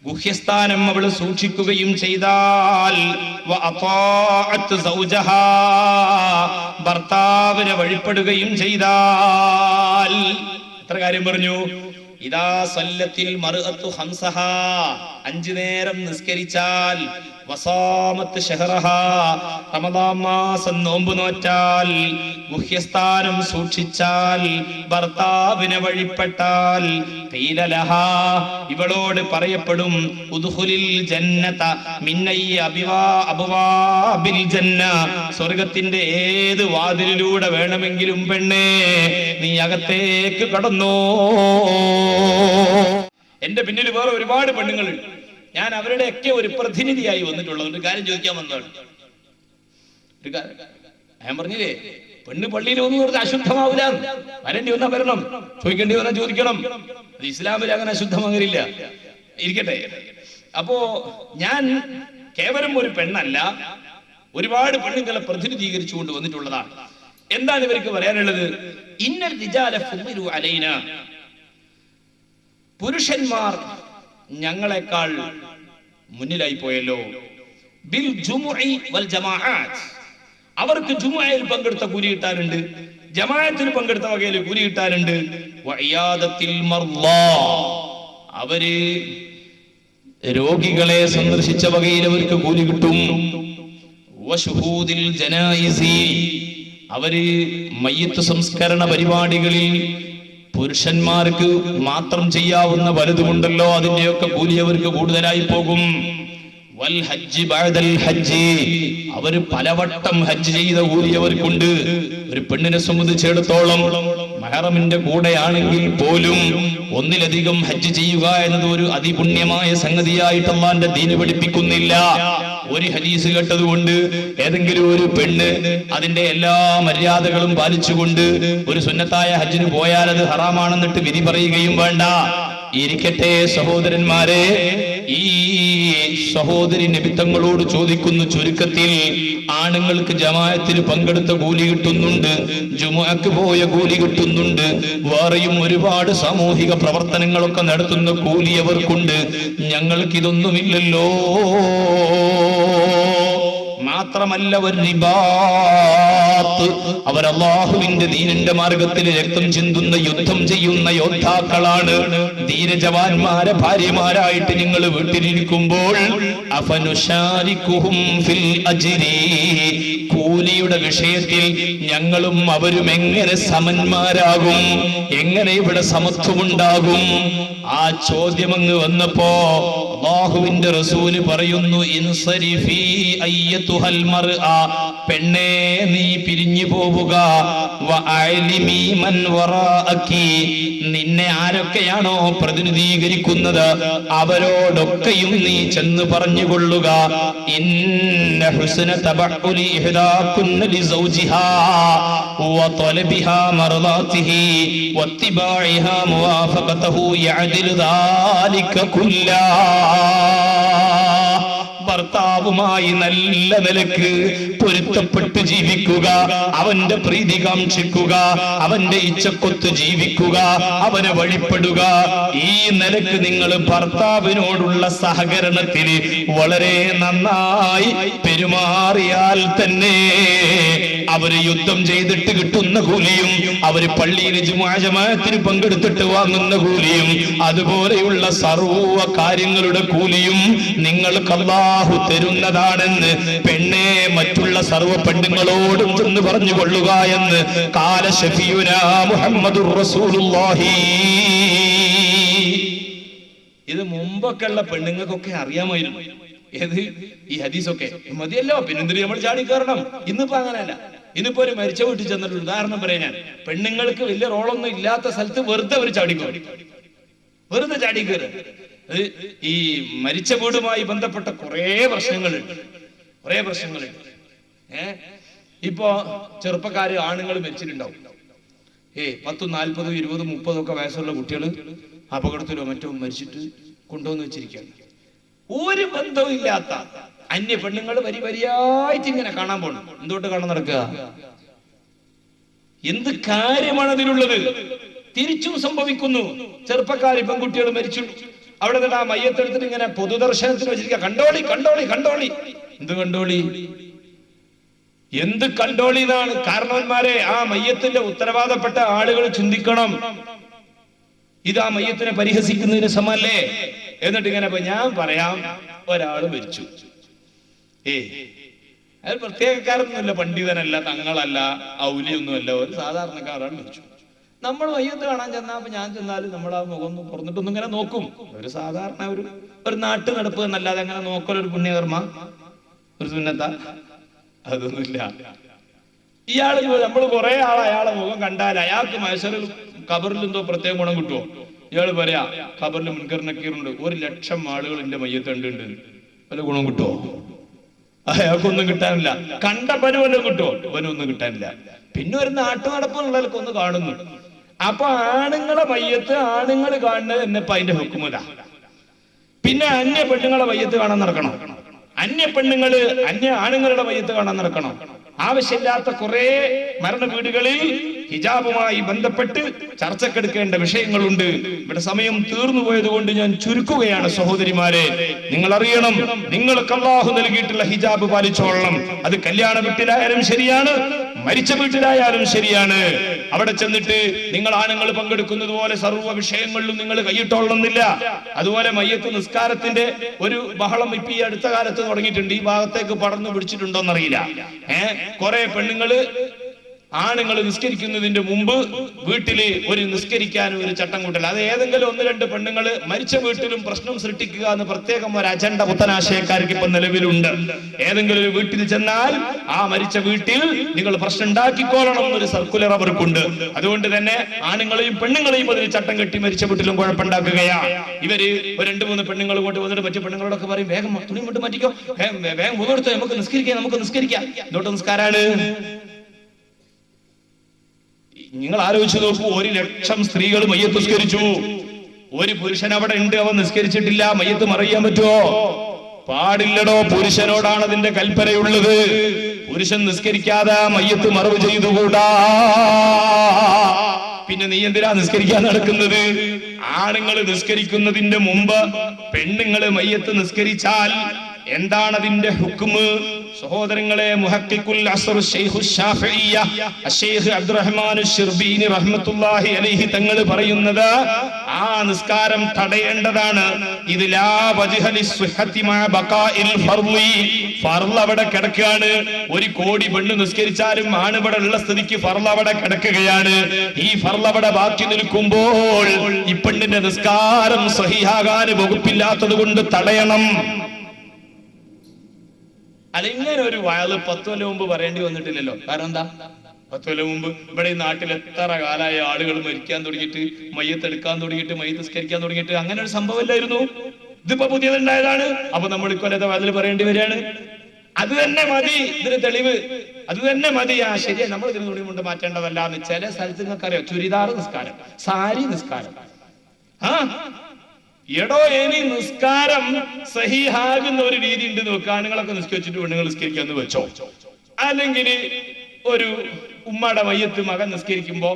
ഗുഹ്യസ്ഥാനം അവൾ സൂക്ഷിക്കുകയും ചെയ്താൽ, വഅതാഅത്ത് സൗജഹാ, ഭർത്താവിനെ വഴിപ്പെടുകയും ചെയ്താൽ. എത്ര കാര്യം പറഞ്ഞു? ഇദാ സല്ലത്തിൽ മർഅത്തു ഖംസഹാ, 5 നേരം നിസ്കരിച്ചാൽ, വസാമത്ത് ശഹറഹാ, റമദാൻ മാസം നോമ്പ് നോറ്റാൽ, ഗുഹ്യസ്ഥാനം സൂക്ഷിച്ചാൽ, ഭർത്താവിനെ വഴിപ്പെട്ടാൽ, ഖീല ലഹാ, ഇവളോട് പറയപ്പെടും, ഉദ്ഖുലിൽ ജന്നത മിൻ അയ്യി അബ്വാബിൽ ജന്ന, സ്വർഗ്ഗത്തിന്റെ ഏത് വാതിലിലൂടെ വേണമെങ്കിലും പെണ്ണേ നീ അകത്തേക്ക് കടന്നോ. എന്റെ പിന്നിൽ വേറെ ഒരുപാട് പെണ്ണുങ്ങളുണ്ട്. ഞാൻ അവരുടെയൊക്കെ ഒരു പ്രതിനിധിയായി വന്നിട്ടുള്ള ഒരു കാര്യം ചോദിക്കാൻ വന്നതാണ്. ഞാൻ പറഞ്ഞില്ലേ, പെണ്ണ് പള്ളിയിൽ ഒന്നും നിർത്തി അശുദ്ധമാവില്ല. വരേണ്ടി വന്നാൽ വരണം, ചോദിക്കേണ്ടി വന്നാൽ ചോദിക്കണം. അത് ഇസ്ലാമിൽ അങ്ങനെ അശുദ്ധമാകില്ല. ഇരിക്കട്ടെ. അപ്പോ ഞാൻ കേവലം ഒരു പെണ്ണല്ല, ഒരുപാട് പെണ്ണുങ്ങളെ പ്രതിനിധീകരിച്ചുകൊണ്ട് വന്നിട്ടുള്ളതാണ്. എന്താണ് ഇവർക്ക് പറയാനുള്ളത്? ഇന്നൽ റിജാല ഫുദ്ദിലു അലൈന, പുരുഷന്മാർ ഞങ്ങളെക്കാൾ മുന്നിലായി പോയല്ലോ. ബിൽ ജുമുഇ വൽ ജമാഅത്ത്, അവർക്ക് ജുമുഅയിൽ പങ്കെടുത്ത കൂലി കിട്ടാനുണ്ട്, ജമാഅത്തിൽ പങ്കെടുത്ത വകയിൽ കൂലി കിട്ടാനുണ്ട്. വഇയാദത്തിൽ മർളാ, അവര് രോഗികളെ സന്ദർശിച്ച വകയിൽ അവർക്ക് കൂലി കിട്ടും. വശുഹൂദിൽ ജനായിസി, അവര് മയ്യിത്ത് സംസ്കരണ പരിപാടികളിൽ പുരുഷന്മാർക്ക് മാത്രം ചെയ്യാവുന്ന പലതുമുണ്ടല്ലോ, അതിന്റെയൊക്കെ കൂലി അവർക്ക് കൂടുതലായി പോകും. വൽ ഹജ്ജ് ബഅദൽ ഹജ്ജ്, അവര് പലവട്ടം ഹജ്ജ് ചെയ്ത കൂലി അവർക്കുണ്ട്. ഒരു പെണ്ണിനെ സംബന്ധിച്ചിടത്തോളം മഹറമിന്റെ കൂടെയാണെങ്കിൽ പോലും ഒന്നിലധികം ഹജ്ജ് ചെയ്യുക എന്നത് ഒരു അതിപുണ്യമായ സംഗതിയായിട്ട് അല്ലാഹുവിന്റെ ദീൻ പഠിപ്പിക്കുന്നില്ല. ഒരു ഹദീസ് കേട്ടതുകൊണ്ട് ഏതെങ്കിലും ഒരു പെണ്ണ് അതിന്റെ എല്ലാ മര്യാദകളും പാലിച്ചുകൊണ്ട് ഒരു സുന്നത്തായ ഹജ്ജിന് പോയാൽ അത് ഹറാമാണെന്നിട്ട് വിധി പറയുകയും വേണ്ട. ഇരിക്കട്ടെ സഹോദരന്മാരെ, ഈ സഹോദരി നബി തങ്ങളോട് ചോദിക്കുന്നു, ചുരുക്കത്തിൽ ആണുങ്ങൾക്ക് ജമാഅത്തിന് പങ്കെടുത്ത കൂലി കിട്ടുന്നുണ്ട്, ജുമുഅക്ക് പോയ കൂലി കിട്ടുന്നുണ്ട്, വേറെയും ഒരുപാട് സാമൂഹിക പ്രവർത്തനങ്ങളൊക്കെ നടത്തുന്ന കൂലി അവർക്കുണ്ട്, ഞങ്ങൾക്കിതൊന്നുമില്ലല്ലോ. മാത്രമല്ല അവർ അല്ലാഹുവിന്റെ ദീനിന്റെ മാർഗത്തിൽ രക്തം ചിന്തുന്ന യുദ്ധം ചെയ്യുന്ന യോദ്ധാക്കളാണ്. ധീരജവാന്മാരെ ഭാര്യമാരായിട്ട് നിങ്ങൾ വീട്ടിലിരിക്കുമ്പോൾ അഫനുശാരികുഹും ഫിൽ അജ്രി, കൂലിയുടെ വിഷയത്തിൽ ഞങ്ങളും അവരും എങ്ങനെ സമന്മാരാകും, എങ്ങനെ ഇവിടെ സമത്വമുണ്ടാകും? ആ ചോദ്യം അങ്ങ് വന്നപ്പോ അല്ലാഹുവിന്റെ റസൂല് പറയുന്നു, ഇൻസരിഫി അയ്യതുഹൽ മർഅ, പെണ്ണേ നീ പിരിഞ്ഞു പോവുക. വഅലിമി മൻ വറാഅകി, നിന്നെ ആരൊക്കെയാണോ പ്രതിനിധീകരിക്കുന്നത് അവരോടൊക്കെയും നീ ചെന്ന് പറഞ്ഞുകൊള്ളുക. ഇന്ന ഹുസ്ന തബഉലി ഇഹ്ദാകുന്ന ലിസൗജിഹാ വതലബിഹാ മർളാതിഹി വത്തിബാഇഹാ മുവാഫഖതഹു യഅദിലു ദാലിക കുല്ലാ, ഭർത്താവുമായി നല്ല നിലക്ക് പൊരുത്തപ്പെട്ട് ജീവിക്കുക, അവന്റെ പ്രീതി കാക്ഷിക്കുക, അവന്റെ ഇച്ഛക്കൊത്ത് ജീവിക്കുക, അവനെ വഴിപ്പെടുക. ഈ നിലക്ക് നിങ്ങൾ ഭർത്താവിനോടുള്ള സഹകരണത്തിൽ വളരെ നന്നായി പെരുമാറിയാൽ തന്നെ അവര് യുദ്ധം ചെയ്തിട്ട് കിട്ടുന്ന കൂലിയും അവര് പള്ളിയിൽ ജമാഅത്തിന് പങ്കെടുത്തിട്ട് വാങ്ങുന്ന കൂലിയും അതുപോലെയുള്ള സർവ്വ കാര്യങ്ങളുടെ കൂലിയും നിങ്ങൾക്ക് അല്ലാഹു തരുന്നതാണെന്ന് പെണ്ണെ മറ്റുള്ള സർവ്വ പെണ്ണുങ്ങളോടും ചെന്ന് പറഞ്ഞുകൊള്ളുക എന്ന് കാല ശഫീഉനാ മുഹമ്മദുർ റസൂലുള്ളാഹി. ഇത് മുമ്പൊക്കെയുള്ള പെണ്ണുങ്ങൾക്കൊക്കെ അറിയാമായിരുന്നു. ഏത് ഈ ഹദീസൊക്കെ മതിയല്ലോ, പിന്നെന്തിന് നമ്മൾ ചാടിക്കയറണം? ഇന്നിപ്പോ അങ്ങനെയല്ല. ഇന്നിപ്പോ ഒരു മരിച്ച വീട്ടിൽ ചെന്നിട്ട് ഉദാഹരണം പറയാൻ, ഞാൻ പെണ്ണുങ്ങൾക്ക് വലിയ റോളൊന്നും ഇല്ലാത്ത സ്ഥലത്ത് വെറുതെ അവർ ചാടിക്കയറി, വെറുതെ ചാടിക്കയറി. ഈ മരിച്ച വീടുമായി ബന്ധപ്പെട്ട കുറെ പ്രശ്നങ്ങളുണ്ട്. ഇപ്പോ ചെറുപ്പക്കാര് ആണുങ്ങൾ മരിച്ചിട്ടുണ്ടാവും. 10, 40, 20, 30 ഒക്കെ വയസ്സുള്ള കുട്ടികൾ അപകടത്തിലോ മറ്റോ മരിച്ചിട്ട് കൊണ്ടുവന്ന് വെച്ചിരിക്കുകയാണ്. ഒരു ബന്ധവും ഇല്ലാത്ത അന്യ പെണ്ണുങ്ങൾ വരിയായിട്ട് ഇങ്ങനെ കാണാൻ പോണം. എന്തുകൊണ്ട് കാണാൻ നടക്കുക? എന്ത് കാര്യമാണ് അതിലുള്ളത്? തിരിച്ചും സംഭവിക്കുന്നു. ചെറുപ്പക്കാരി പെൺകുട്ടികൾ മരിച്ചു, അവിടെ നിന്ന് ആ മയ്യത്തെടുത്തിട്ട് ഇങ്ങനെ പൊതുദർശനത്തിന് വെച്ചിരിക്കുക. കണ്ടോളി കണ്ടോളി കണ്ടോളി. എന്ത് കണ്ടോളി? എന്ത് കണ്ടോളി എന്നാണ്? കാരണവന്മാരെ, ആ മയ്യത്തിന്റെ ഉത്തരവാദപ്പെട്ട ആളുകൾ ചിന്തിക്കണം. ഇതാ മയ്യത്തിനെ പരിഹസിക്കുന്നതിന് സമല്ലേ? എന്നിട്ട് ഇങ്ങനെ ഞാൻ പറയാം, ഒരാള് മരിച്ചു. അയാൾ പ്രത്യേകക്കാരൊന്നുമല്ല, പണ്ഡിതനല്ല, തങ്ങളല്ല, ഔലിയൊന്നുമല്ല, ഒരു സാധാരണക്കാരാണ് മരിച്ചു. നമ്മൾ മയ്യത്ത് കാണാൻ ചെന്നാ, ഞാൻ ചെന്നാലും നമ്മൾ ആ മുഖം തുറന്നിട്ടൊന്നും ഇങ്ങനെ നോക്കും. ഒരു സാധാരണ ഒരു നാട്ടു നടപ്പ് എന്നല്ലാതെ അങ്ങനെ നോക്കലൊരു പുണ്യകർമ്മ, ഒരു സുന്നത്ത അതൊന്നുമില്ല. ഇയാള് നമ്മൾ കുറെ ആൾ അയാളെ മുഖം കണ്ടാൽ അയാൾക്ക് മഹ്ശറിൽ ഖബറിൽ എന്തോ പ്രത്യേക ഗുണം കിട്ടുമോ? ഇയാള് പറയാ ഖബറിൽ മുൻകർ നക്കീറുണ്ട്, 1,00,000 ആളുകൾ എന്റെ മയ്യത്ത് ഉണ്ട്, വല്ല ഗുണം കിട്ടുമോ? അയാൾക്കൊന്നും കിട്ടാനില്ല. കണ്ടപ്പനും വല്ലതും കിട്ടുമോ? അവനൊന്നും കിട്ടാനില്ല. പിന്നെ ഒരു നാട്ടു നടപ്പെന്നുള്ളതൊക്കെ ഒന്ന് കാണുന്നു. അപ്പൊ ആണുങ്ങളെ മയ്യത്ത് ആണുങ്ങൾ കാണുന്നത് തന്നെ ഇപ്പൊ അതിന്റെ ഹുക്കുമില്ല. പിന്നെ അന്യ പെണ്ണുങ്ങളെ മയ്യത്ത് കാണാൻ നടക്കണം, അന്യ ആണുങ്ങളുടെ മയ്യത്ത് കാണാൻ നടക്കണം. ആവശ്യമില്ലാത്ത കുറെ മരണ വീടുകളിൽ ഹിജാബുമായി ബന്ധപ്പെട്ട് ചർച്ചക്കെടുക്കേണ്ട വിഷയങ്ങളുണ്ട്. ഇവിടെ സമയം തീർന്നു പോയത് കൊണ്ട് ഞാൻ ചുരുക്കുകയാണ്. സഹോദരിമാരെ, നിങ്ങൾ അറിയണം, നിങ്ങൾക്ക് അല്ലാഹു നൽകിയിട്ടുള്ള ഹിജാബ് പാലിച്ചോളണം. അത് കല്യാണ വീട്ടിലായാലും ശരിയാണ്, മരിച്ച വീട്ടിലായാലും ശരിയാണ്. അവിടെ ചെന്നിട്ട് നിങ്ങൾ ആണുങ്ങൾ പങ്കെടുക്കുന്നത് പോലെ സർവ്വ വിഷയങ്ങളിലും നിങ്ങൾ കൈയിട്ടോളണമെന്നില്ല. അതുപോലെ മയ്യത്ത് നിസ്കാരത്തിന്റെ ഒരു ബഹളം ഇപ്പൊ ഈ അടുത്ത കാലത്ത് തുടങ്ങിയിട്ടുണ്ട്. ഈ ഭാഗത്തേക്ക് പടർന്നു പിടിച്ചിട്ടുണ്ടോന്നറിയില്ല. കുറെ പെണ്ണുങ്ങള് ആണുങ്ങൾ നിസ്കരിക്കുന്നതിന്റെ മുമ്പ് വീട്ടില് ഒരു നിസ്കരിക്കാനും ഒരു ചട്ടം കൂട്ടൽ. അത് ഏതെങ്കിലും 1-2 പെണ്ണുങ്ങൾ മരിച്ച വീട്ടിലും പ്രശ്നം സൃഷ്ടിക്കുക എന്ന് പ്രത്യേകം ഒരു അജണ്ട പുത്തനാശയക്കാർക്ക് ഇപ്പൊ നിലവിലുണ്ട്. ഏതെങ്കിലും ഒരു വീട്ടിൽ ചെന്നാൽ ആ മരിച്ച വീട്ടിൽ നിങ്ങൾ പ്രശ്നം ഉണ്ടാക്കിക്കോളണം എന്നൊരു സർക്കുലർ അവർക്കുണ്ട്. അതുകൊണ്ട് തന്നെ ആണുങ്ങളെയും പെണ്ണുങ്ങളെയും അതിന് ചട്ടം കെട്ടി മരിച്ച വീട്ടിലും കുഴപ്പമുണ്ടാക്കുകയാണ്. ഇവര് 2-3 പെണ്ണുങ്ങൾ കൊണ്ട് വന്നിട്ട് മറ്റു പെണ്ണുങ്ങളോടൊക്കെ പറയും, വേഗം തുണി കൊണ്ട് മാറ്റിക്കോ, വേഗം മുഖെടുത്തോ, നമുക്ക് നിസ്കരിക്കാം. ഇതോട്ട് നിസ്കാരാണ്. നിങ്ങൾ ആലോചിച്ച് നോക്കൂ, 1,00,000 സ്ത്രീകൾ മയ്യത്ത് നിസ്കരിച്ചു. ഒരു പുരുഷൻ അവിടെ ഉണ്ട്, അവൻ നിസ്കരിച്ചിട്ടില്ല. മയ്യത്ത് മറിയാൻ പറ്റുമോ? പാടില്ലടോ. പുരുഷനോടാണ് അതിന്റെ കൽപ്പനയുള്ളത്. പുരുഷൻ നിസ്കരിക്കാതെ മയ്യത്ത് മറവ് ചെയ്തുകൂടാ. പിന്നെ നീ എന്തിനാ നിസ്കരിക്കാൻ നടക്കുന്നത്? ആണുങ്ങൾ നിസ്കരിക്കുന്നതിന്റെ മുമ്പ് പെണ്ണുങ്ങള് മയ്യത്ത് നിസ്കരിച്ചാൽ എന്താണ് അതിന്റെ ഹുക്മ്? സഹോദരങ്ങളെ, മുഹഖിഖുൽ അസ്ർ ശൈഖു ശാഫിഇയ്യ അശ്ശൈഖ് അബ്ദുറഹ്മാൻ അശ്ശിർബീനി റഹ്മത്തുള്ളാഹി അലൈഹി തങ്ങൾ പറയുന്നത്, ആ നിസ്കാരം തടയേണ്ടതാണ്. ഇത് ലാ വജ്ഹ ലിസ്വഹത്തി മഅ ബഖാഇൽ ഫർളി. ഫർള് അവിടെ കിടക്കുകയാണ്. 1 കോടി പെണ്ണ് നിസ്കരിച്ചാലും ആണ് ഇവിടെ ഉള്ള സ്ഥിതിക്ക് ഫർള് അവിടെ കിടക്കുകയാണ്. ഈ ഫർള് അവിടെ ബാക്കി നിൽക്കുമ്പോൾ ഈ പെണ്ണിന്റെ നിസ്കാരം സഹിഹാകാൻ വകുപ്പില്ലാത്തത് കൊണ്ട് തടയണം. അല്ല, ഇങ്ങനെ ഒരു വയല് 10 കൊല്ലം മുമ്പ് പറയേണ്ടി വന്നിട്ടില്ലല്ലോ. കാരണം എന്താ? 10 കൊല്ലം മുമ്പ് ഇവിടെ ഈ നാട്ടിൽ എത്ര കാലമായ ആളുകൾ മരിക്കാൻ തുടങ്ങിയിട്ട്, മയ്യത്തെടുക്കാൻ തുടങ്ങിയിട്ട്, മയ്യത്ത് നിസ്കരിക്കാൻ തുടങ്ങിയിട്ട് അങ്ങനെ ഒരു സംഭവമല്ലായിരുന്നു. ഇതിപ്പോ പുതിയതുണ്ടായതാണ്. അപ്പൊ നമ്മൾ ഇക്കൊല്ലത്തെ വയലിൽ പറയേണ്ടി വരികയാണ്. അത് തന്നെ മതി ഇതിന് തെളിവ്, അത് തന്നെ മതി. ആ ശരിയാ, നമ്മൾ ഇതിന് തുണി കൊണ്ട് മാറ്റേണ്ടതല്ല എന്ന് ചില സ്ഥലത്ത് നിങ്ങൾക്കറിയാം. ചുരിദാർ നിസ്കാരം, സാരി നിസ്കാരം. എടോ, ഇനി നിസ്കാരം സഹിഹാകുന്ന ഒരു രീതി ഉണ്ട്. നോക്കുക, ആണുങ്ങളൊക്കെ നിസ്കരിച്ചിട്ട് പെണ്ണുങ്ങൾ നിസ്കരിക്കാന്ന് വെച്ചോ. അല്ലെങ്കിൽ ഒരു ഉമ്മയുടെ മയ്യത്ത് മകൻ നിസ്കരിക്കുമ്പോ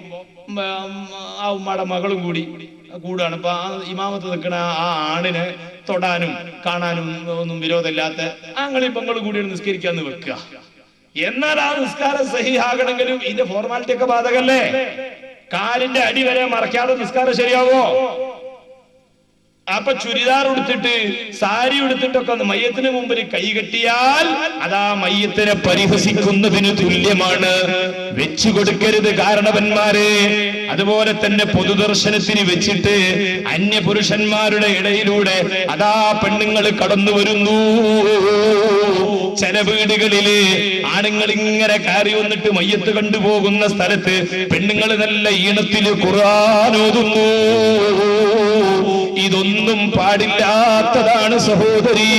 ആ ഉമ്മയുടെ മകളും കൂടാണ്. അപ്പൊ ആ ഇമാമത്ത് നിൽക്കണ ആ ആണിനെ തൊടാനും കാണാനും ഒന്നും വിരോധമില്ലാത്ത ആങ്ങളും പെങ്ങളും കൂടി നിസ്കരിക്കാന്ന് വെക്കുക. എന്നാൽ ആ നിസ്കാരം സഹിഹാകണമെങ്കിലും ഇതിന്റെ ഫോർമാലിറ്റി ഒക്കെ ബാധകല്ലേ? കാലിന്റെ അടി വരെ മറക്കാതെ നിസ്കാരം ശരിയാവോ? അപ്പൊ ചുരിദാർ ഉടുത്തിട്ട് സാരി ഉടുത്തിട്ടൊക്കെ ഒന്ന് മയ്യത്തിന് മുമ്പിൽ കൈകെട്ടിയാൽ അതാ മയ്യത്തിനെ പരിഹസിക്കുന്നതിന് തുല്യമാണ്. വെച്ചു കൊടുക്കരുത് കാരണവന്മാരെ. അതുപോലെ തന്നെ പൊതുദർശനത്തിന് വെച്ചിട്ട് അന്യപുരുഷന്മാരുടെ ഇടയിലൂടെ അതാ പെണ്ണുങ്ങൾ കടന്നു വരുന്നു. ചില വീടുകളില് ആണുങ്ങൾ ഇങ്ങനെ കയറി വന്നിട്ട് മയ്യത്ത് കണ്ടുപോകുന്ന സ്ഥലത്ത് പെണ്ണുങ്ങൾ നല്ല ഈണത്തില് ഖുർആൻ ഓതുന്നു. ഇതൊന്നും പാടില്ലാത്തതാണ് സഹോദരി.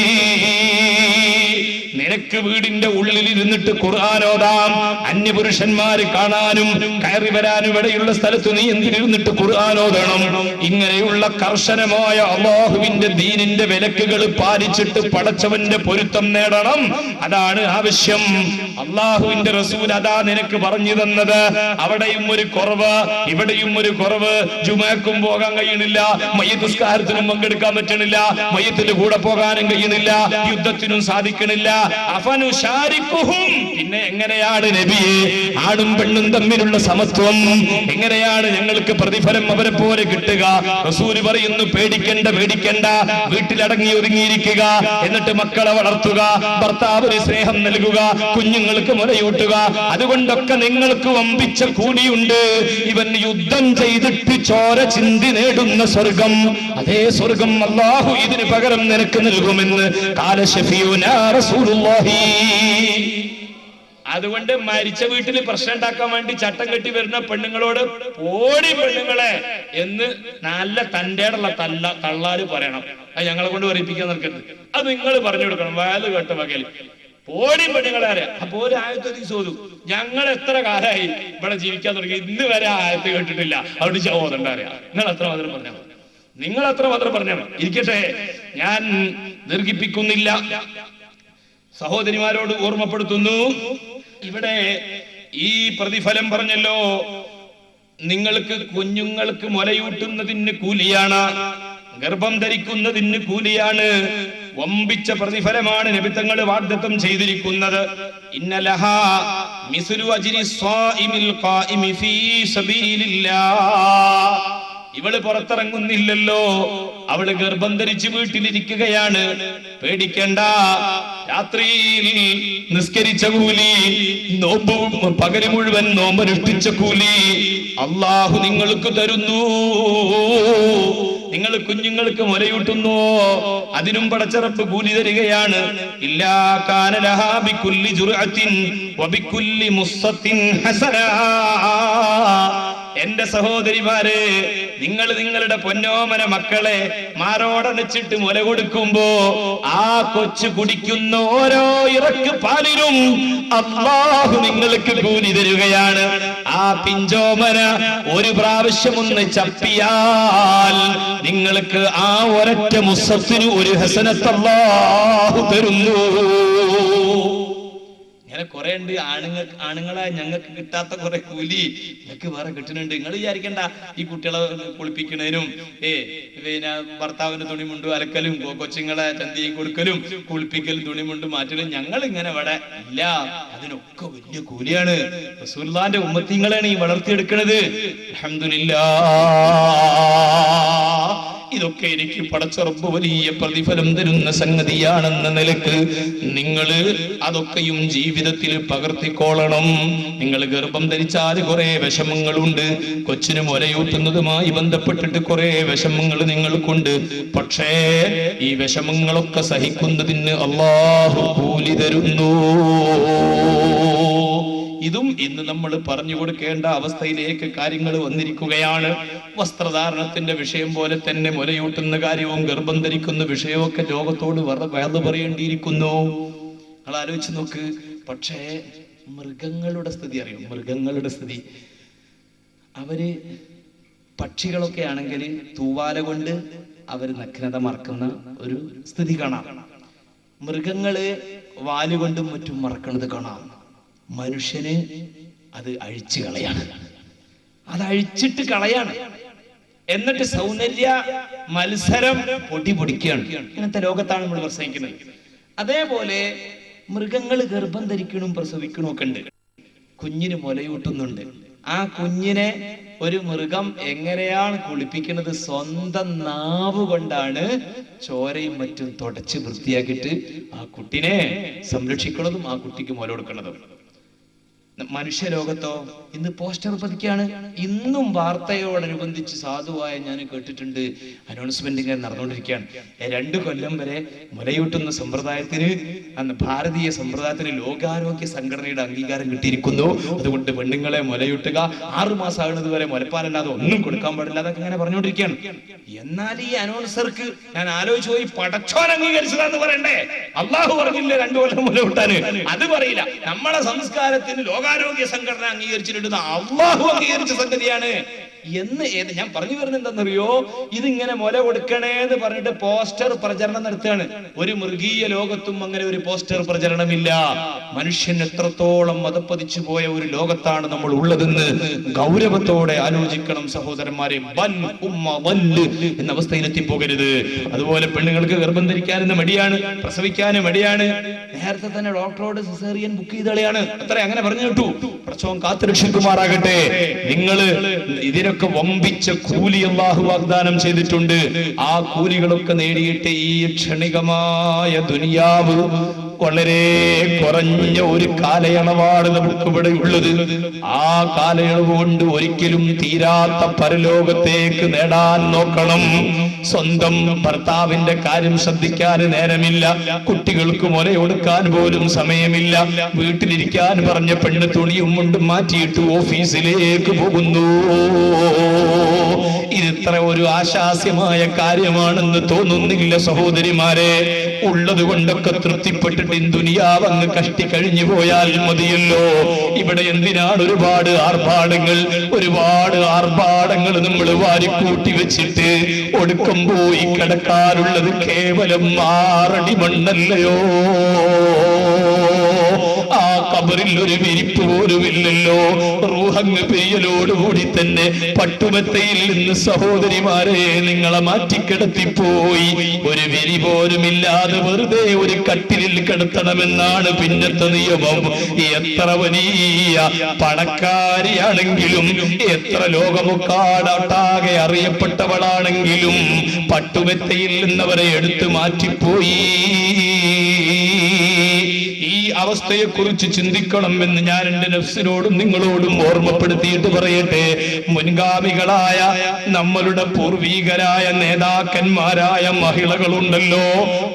നിനക്ക് വീടിന്റെ ഉള്ളിൽ ഇരുന്നിട്ട് ഖുർആൻ ഓതാം, അന്യപുരുഷന്മാര് കാണാനും കയറി വരാനും ഇവിടെയുള്ള സ്ഥലത്ത് നീ എന്തിനിരുന്നിട്ട് ഖുർആൻ ഓതണം? ഇങ്ങനെയുള്ള കർശനമായ അല്ലാഹുവിന്റെ ദീനിന്റെ വിലക്കുകൾ പാലിച്ചിട്ട് പടച്ചവന്റെ പൊരുത്തം നേടണം. അതാണ് ആവശ്യം. അല്ലാഹുവിന്റെ റസൂൽ അതാ നിനക്ക് പറഞ്ഞു തന്നത്. അവിടെയും ഒരു കുറവ്, ഇവിടെയും ഒരു കുറവ്. ജുമഅക്കും പോകാൻ കഴിയണില്ല, മയ്യത്ത് നിസ്കാരത്തിനും പങ്കെടുക്കാൻ പറ്റണില്ല, മയ്യത്തിന്റെ കൂടെ പോകാനും കഴിയുന്നില്ല, യുദ്ധത്തിനും സാധിക്കണില്ല. അഫനുശാരിക്കുഹും, പിന്നെ എങ്ങനെയാണ് നബിയെ ആണും പെണ്ണും തമ്മിലുള്ള സമത്വം, എങ്ങനെയാണ് ഞങ്ങൾക്ക് പ്രതിഫലം അവരെ പോലെ കിട്ടുക? റസൂൽ പറയുന്നു, പേടിക്കണ്ട പേടിക്കണ്ട, വീട്ടിലടങ്ങി ഒതുങ്ങിയിരിക്കുക, എന്നിട്ട് മക്കളെ വളർത്തുക, ഭർത്താവിന് സ്നേഹം നൽകുക, കുഞ്ഞുങ്ങൾക്ക് മുലയൂട്ടുക. അതുകൊണ്ടൊക്കെ നിങ്ങൾക്ക് വമ്പിച്ച കൂലിയുണ്ട്. ഇവൻ യുദ്ധം ചെയ്തിട്ട് ചോര ചിന്തി നേടുന്ന സ്വർഗം, അതേ സ്വർഗം അല്ലാഹു ഇതിന് പകരം നിനക്ക് നൽകുമെന്ന് ഖാല ശഫീഉനാ റസൂലുള്ളാഹി. അതുകൊണ്ട് മരിച്ച വീട്ടിൽ പ്രശ്നം ഉണ്ടാക്കാൻ വേണ്ടി ചട്ടം കെട്ടി വരുന്ന പെണ്ണുങ്ങളോട് പോടി പെണ്ണുങ്ങളെ എന്ന് നല്ല തന്റേടുള്ള തള്ളാര് പറയണം. അത് ഞങ്ങളെ കൊണ്ട് പറയിപ്പിക്കാൻ നിൽക്കരുത്, അത് നിങ്ങൾ പറഞ്ഞു കൊടുക്കണം. വയല് കേട്ട വകയിൽ പോടി പെണ്ണുങ്ങളെ. അപ്പൊ ഒരു ആയത്ത് ചോദു, ഞങ്ങൾ എത്ര കാലമായി ഇവിടെ ജീവിക്കാൻ തുടങ്ങി, ഇന്ന് വരെ ആയത്ത് കേട്ടിട്ടില്ല, അവിടെ ചോദണ്ട അറിയാം. നിങ്ങൾ എത്ര മാത്രം പറഞ്ഞാൽ മതി, നിങ്ങൾ എത്ര മാത്രം പറഞ്ഞാൽ മതി. ഇരിക്കട്ടെ, ഞാൻ ദീർഘിപ്പിക്കുന്നില്ല. സഹോദരിമാരോട് ഓർമ്മപ്പെടുത്തുന്നു, ഇവിടെ ഈ പ്രതിഫലം പറഞ്ഞല്ലോ, നിങ്ങൾക്ക് കുഞ്ഞുങ്ങൾക്ക് മുലയൂട്ടുന്നതിന് കൂലിയാണ്, ഗർഭം ധരിക്കുന്നതിന് കൂലിയാണ്, വമ്പിച്ച പ്രതിഫലമാണ് നബിതങ്ങൾ വാഗ്ദത്തം ചെയ്തിരിക്കുന്നത്. ഇന്നലഹാ മിസ്ലു അജ്രി സ്വാഇമിൽ ഖായിമി ഫീ സബീലില്ലാഹ്. ഇവള് പുറത്തിറങ്ങുന്നില്ലല്ലോ, അവള് ഗർഭം ധരിച്ച് വീട്ടിലിരിക്കുകയാണ്, പേടിക്കണ്ട. രാത്രിയിൽ നിസ്കരിച്ച കൂലി, നോമ്പ് പകല് മുഴുവൻ നോമ്പനുഷ്ഠിച്ച കൂലി അല്ലാഹു നിങ്ങൾക്ക് തരുന്നു. നിങ്ങൾ കുഞ്ഞുങ്ങൾക്ക് മുലയൂട്ടുന്നു, അതിനും പടച്ചറപ്പ് കൂലി തരികയാണ്. ഇല്ലാ കാന ലഹാ ബികുല്ലി ജുർഅത്തിൻ വബികുല്ലി മുസ്സത്തിൻ ഹസനാ. എന്റെ സഹോദരിമാരെ, നിങ്ങൾ നിങ്ങളുടെ പൊന്നോമന മക്കളെ മാറോടണച്ചിട്ട് മുല കൊടുക്കുമ്പോ ആ കൊച്ചു കുടിക്കുന്ന ഓരോ ഇറക്ക് പാലിനും അല്ലാഹു നിങ്ങൾക്ക് കൂലി തരുകയാണ്. ആ പിഞ്ചോമന ഒരു പ്രാവശ്യം ഒന്ന് ചപ്പിയാൽ നിങ്ങൾക്ക് ആ ഒരൊറ്റ മുസ്സത്തിന് ഒരു ഹസനത്ത് അല്ലാഹു തരുന്നു. ഇങ്ങനെ കുറെ ഉണ്ട്. ആണുങ്ങളെ ഞങ്ങൾക്ക് കിട്ടാത്ത കുറെ കൂലി ഞങ്ങൾക്ക് വേറെ കിട്ടുന്നുണ്ട്. നിങ്ങൾ വിചാരിക്കണ്ട, ഈ കുട്ടികളെ കുളിപ്പിക്കുന്നതിനും പിന്നെ ഭർത്താവിന്റെ തുണിമുണ്ട് അലക്കലും, കൊച്ചുങ്ങളെ ചന്തി കൊടുക്കലും, കുളിപ്പിക്കലും, തുണിമുണ്ട് മാറ്റലും ഞങ്ങൾ ഇങ്ങനെ ഇവിടെ ഇല്ല. അതിനൊക്കെ വലിയ കൂലിയാണ്. റസൂലുള്ളാഹിന്റെ ഉമ്മത്തിങ്ങളാണ് ഈ വളർത്തിയെടുക്കുന്നത്. അൽഹംദുലില്ലാഹ്. ഇതൊക്കെ എനിക്ക് പടച്ച റബ്ബ് വലിയ പ്രതിഫലം തരുന്ന സംഗതിയാണെന്ന നിലക്ക് നിങ്ങൾ അതൊക്കെയും ജീവിതത്തിൽ പകർത്തിക്കോളണം. നിങ്ങൾ ഗർഭം ധരിച്ചാൽ കുറെ വിഷമങ്ങളുണ്ട്, കൊച്ചിന് മുലയൂട്ടുന്നതുമായി ബന്ധപ്പെട്ടിട്ട് കുറെ വിഷമങ്ങൾ നിങ്ങൾക്കുണ്ട്. പക്ഷേ ഈ വിഷമങ്ങളൊക്കെ സഹിക്കുന്നതിന് അല്ലാഹു കൂലി തരുന്നു. ഇതും ഇന്ന് നമ്മൾ പറഞ്ഞു കൊടുക്കേണ്ട അവസ്ഥയിലേക്ക് കാര്യങ്ങൾ വന്നിരിക്കുകയാണ്. വസ്ത്രധാരണത്തിന്റെ വിഷയം പോലെ തന്നെ മുലയൂട്ടുന്ന കാര്യവും ഗർഭം ധരിക്കുന്ന വിഷയവും ലോകത്തോട് വേദ പറയേണ്ടിയിരിക്കുന്നു. നിങ്ങൾ ആലോചിച്ച് നോക്ക്. പക്ഷേ മൃഗങ്ങളുടെ സ്ഥിതി അറിയും. മൃഗങ്ങളുടെ സ്ഥിതി, അവര് പക്ഷികളൊക്കെ ആണെങ്കിൽ തൂവാല കൊണ്ട് അവര് നഗ്നത മറക്കുന്ന ഒരു സ്ഥിതി കാണാം. മൃഗങ്ങള് വാലുകൊണ്ടും മറ്റും മറക്കുന്നത് കാണാം. മനുഷ്യന് അത് അഴിച്ചു കളയാണ്, അത് അഴിച്ചിട്ട് കളയാണ്. എന്നിട്ട് സൗന്ദര്യ മത്സരം പൊടിക്കുകയാണ്. ഇങ്ങനത്തെ ലോകത്താണ് നമ്മൾ പ്രസംഗിക്കുന്നത്. അതേപോലെ മൃഗങ്ങൾ ഗർഭം ധരിക്കണും പ്രസവിക്കണും ഒക്കെ ഉണ്ട്. കുഞ്ഞിന് മുലയൂട്ടുന്നുണ്ട്. ആ കുഞ്ഞിനെ ഒരു മൃഗം എങ്ങനെയാണ് കുളിപ്പിക്കുന്നത്? സ്വന്തം നാവ് കൊണ്ടാണ് ചോരയും മറ്റും തുടച്ച് വൃത്തിയാക്കിയിട്ട് ആ കുട്ടിനെ സംരക്ഷിക്കുന്നതും ആ കുട്ടിക്ക് മുല കൊടുക്കുന്നതും. മനുഷ്യലോകത്തോ ഇന്ന് പോസ്റ്റർ പതിക്കാണ്. ഇന്നും വാർത്തയോടനുബന്ധിച്ച് സാധുവായ ഞാൻ കേട്ടിട്ടുണ്ട്, അനൗൺസ്മെന്റ് ഇങ്ങനെ നടന്നുകൊണ്ടിരിക്കുകയാണ്. 2 കൊല്ലം വരെ മുലയൂട്ടുന്ന സമ്പ്രദായത്തിന്, അന്ന് ഭാരതീയ സമ്പ്രദായത്തിന് ലോകാരോഗ്യ സംഘടനയുടെ അംഗീകാരം കിട്ടിയിരിക്കുന്നു. അതുകൊണ്ട് പെണ്ണുങ്ങളെ മുലയൂട്ടുക, 6 മാസം ആകുന്നത് വരെ മുലപ്പാലല്ലാതെ ഒന്നും കൊടുക്കാൻ പാടില്ല, അതൊക്കെ ഇങ്ങനെ പറഞ്ഞുകൊണ്ടിരിക്കുകയാണ്. എന്നാൽ ഈ അനൗൺസർക്ക് ഞാൻ ആലോചിച്ചു പോയി, പടച്ചോൻ അംഗീകരിച്ചതാന്ന് പറയണ്ടേ? അള്ളാഹു പറഞ്ഞില്ലേ 2 കൊല്ലം മുലയൂട്ടാന്? അത് പറയില്ല. നമ്മളെ സംസ്കാരത്തിന് ലോകാരോഗ്യ സംഘടന അംഗീകരിച്ചിട്ടുണ്ട്, അള്ളാഹു അംഗീകരിച്ച സംഗതിയാണ്. എന്ന് ഞാൻ പറഞ്ഞു വരുന്നത് എന്താണെന്നറിയോ, ഇതിങ്ങനെ മുല കൊടുക്കണേന്ന് പറഞ്ഞിട്ട് പോസ്റ്റർ പ്രചരണം നടത്തുകയാണ്. ഒരു മൃഗീയ ലോകത്തും അങ്ങനെ ഒരു പോസ്റ്റർ പ്രചരണമില്ല. മനുഷ്യൻ എത്രത്തോളം മതപ്പതിച്ചു പോയ ഒരു ലോകത്താണ് നമ്മൾ ഉള്ളതെന്ന് ഗൗരവത്തോടെ ആലോചിക്കണം സഹോദരന്മാരെ. എന്ന അവസ്ഥയിൽ എത്തിപ്പോകരുത്. അതുപോലെ പെണ്ണുങ്ങൾക്ക് ഗർഭം ധരിക്കാനെന്ന് മടിയാണ്, പ്രസവിക്കാനും മടിയാണ്. നേരത്തെ തന്നെ ഡോക്ടറോട് സിസേറിയൻ ബുക്ക് ചെയ്തളയാണ് അത്ര, അങ്ങനെ പറഞ്ഞു കേട്ടു. പ്രസവം കാത്തുരക്ഷിക്കുമാറാകട്ടെ. നിങ്ങള് ഇതിനൊക്കെ വമ്പിച്ച കൂലി അല്ലാഹു വാഗ്ദാനം ചെയ്തിട്ടുണ്ട്. ആ കൂലികളൊക്കെ നേടിയിട്ട് ഈ ക്ഷണികമായ ദുനിയാവ് വളരെ കുറഞ്ഞ ഒരു കാലയളവാണ് നമുക്ക് ഇവിടെ ഉള്ളത്. ആ കാലയളവ് കൊണ്ട് ഒരിക്കലും തീരാത്ത പരലോകത്തേക്ക് നേടാൻ നോക്കണം. സ്വന്തം ഭർത്താവിന്റെ കാര്യം ശ്രദ്ധിക്കാൻ നേരമില്ല, കുട്ടികൾക്ക് മുലയൊടുക്കാൻ പോലും സമയമില്ല. വീട്ടിലിരിക്കാൻ പറഞ്ഞ പെണ്ണ് തുണിയും മുണ്ടും മാറ്റിയിട്ട് ഓഫീസിലേക്ക് പോകുന്നു. ഇതിത്ര ഒരു ആശാസ്യമായ കാര്യമാണെന്ന് തോന്നുന്നില്ല സഹോദരിമാരെ. ഉള്ളത് കൊണ്ടൊക്കെ തൃപ്തിപ്പെട്ടിട്ട് ദുനിയാവ് അങ്ങ് കഷ്ടി കഴിഞ്ഞു പോയാൽ മതിയല്ലോ. ഇവിടെ എന്തിനാണ് ഒരുപാട് ആർഭാടങ്ങൾ നമ്മൾ വാരിക്കൂട്ടി വെച്ചിട്ട് ഒടുക്കം പോയി കിടക്കാനുള്ളത് കേവലം 6 അടി മണ്ണല്ലയോ? ആ കബറിൽ ഒരു വിരിപ്പ് പോലുമില്ലല്ലോ. റൂഹങ്ങ് പെയ്യലോടുകൂടി തന്നെ പട്ടുമെത്തയിൽ നിന്ന് സഹോദരിമാരെ നിങ്ങളെ മാറ്റിക്കിടത്തിപ്പോയി. ഒരു വിരി പോലുമില്ലാതെ വെറുതെ ഒരു കട്ടിലിൽ കിടത്തണമെന്നാണ് പിന്നത്തെ നിയമം. എത്ര വലിയ പണക്കാരിയാണെങ്കിലും, എത്ര ലോകമൊട്ടാകെ അറിയപ്പെട്ടവളാണെങ്കിലും പട്ടുമെത്തയിൽ നിന്നവരെ എടുത്തു മാറ്റിപ്പോയി. ഈ അവസ്ഥയെ കുറിച്ച് ചിന്തിക്കണമെന്ന് ഞാൻ എന്റെ നഫ്സിനോടും നിങ്ങളോടും ഓർമ്മപ്പെടുത്തിയിട്ട് പറയട്ടെ. മുൻഗാമികളായ നമ്മളുടെ പൂർവീകരായ നേതാക്കന്മാരായ മഹിളകളുണ്ടല്ലോ,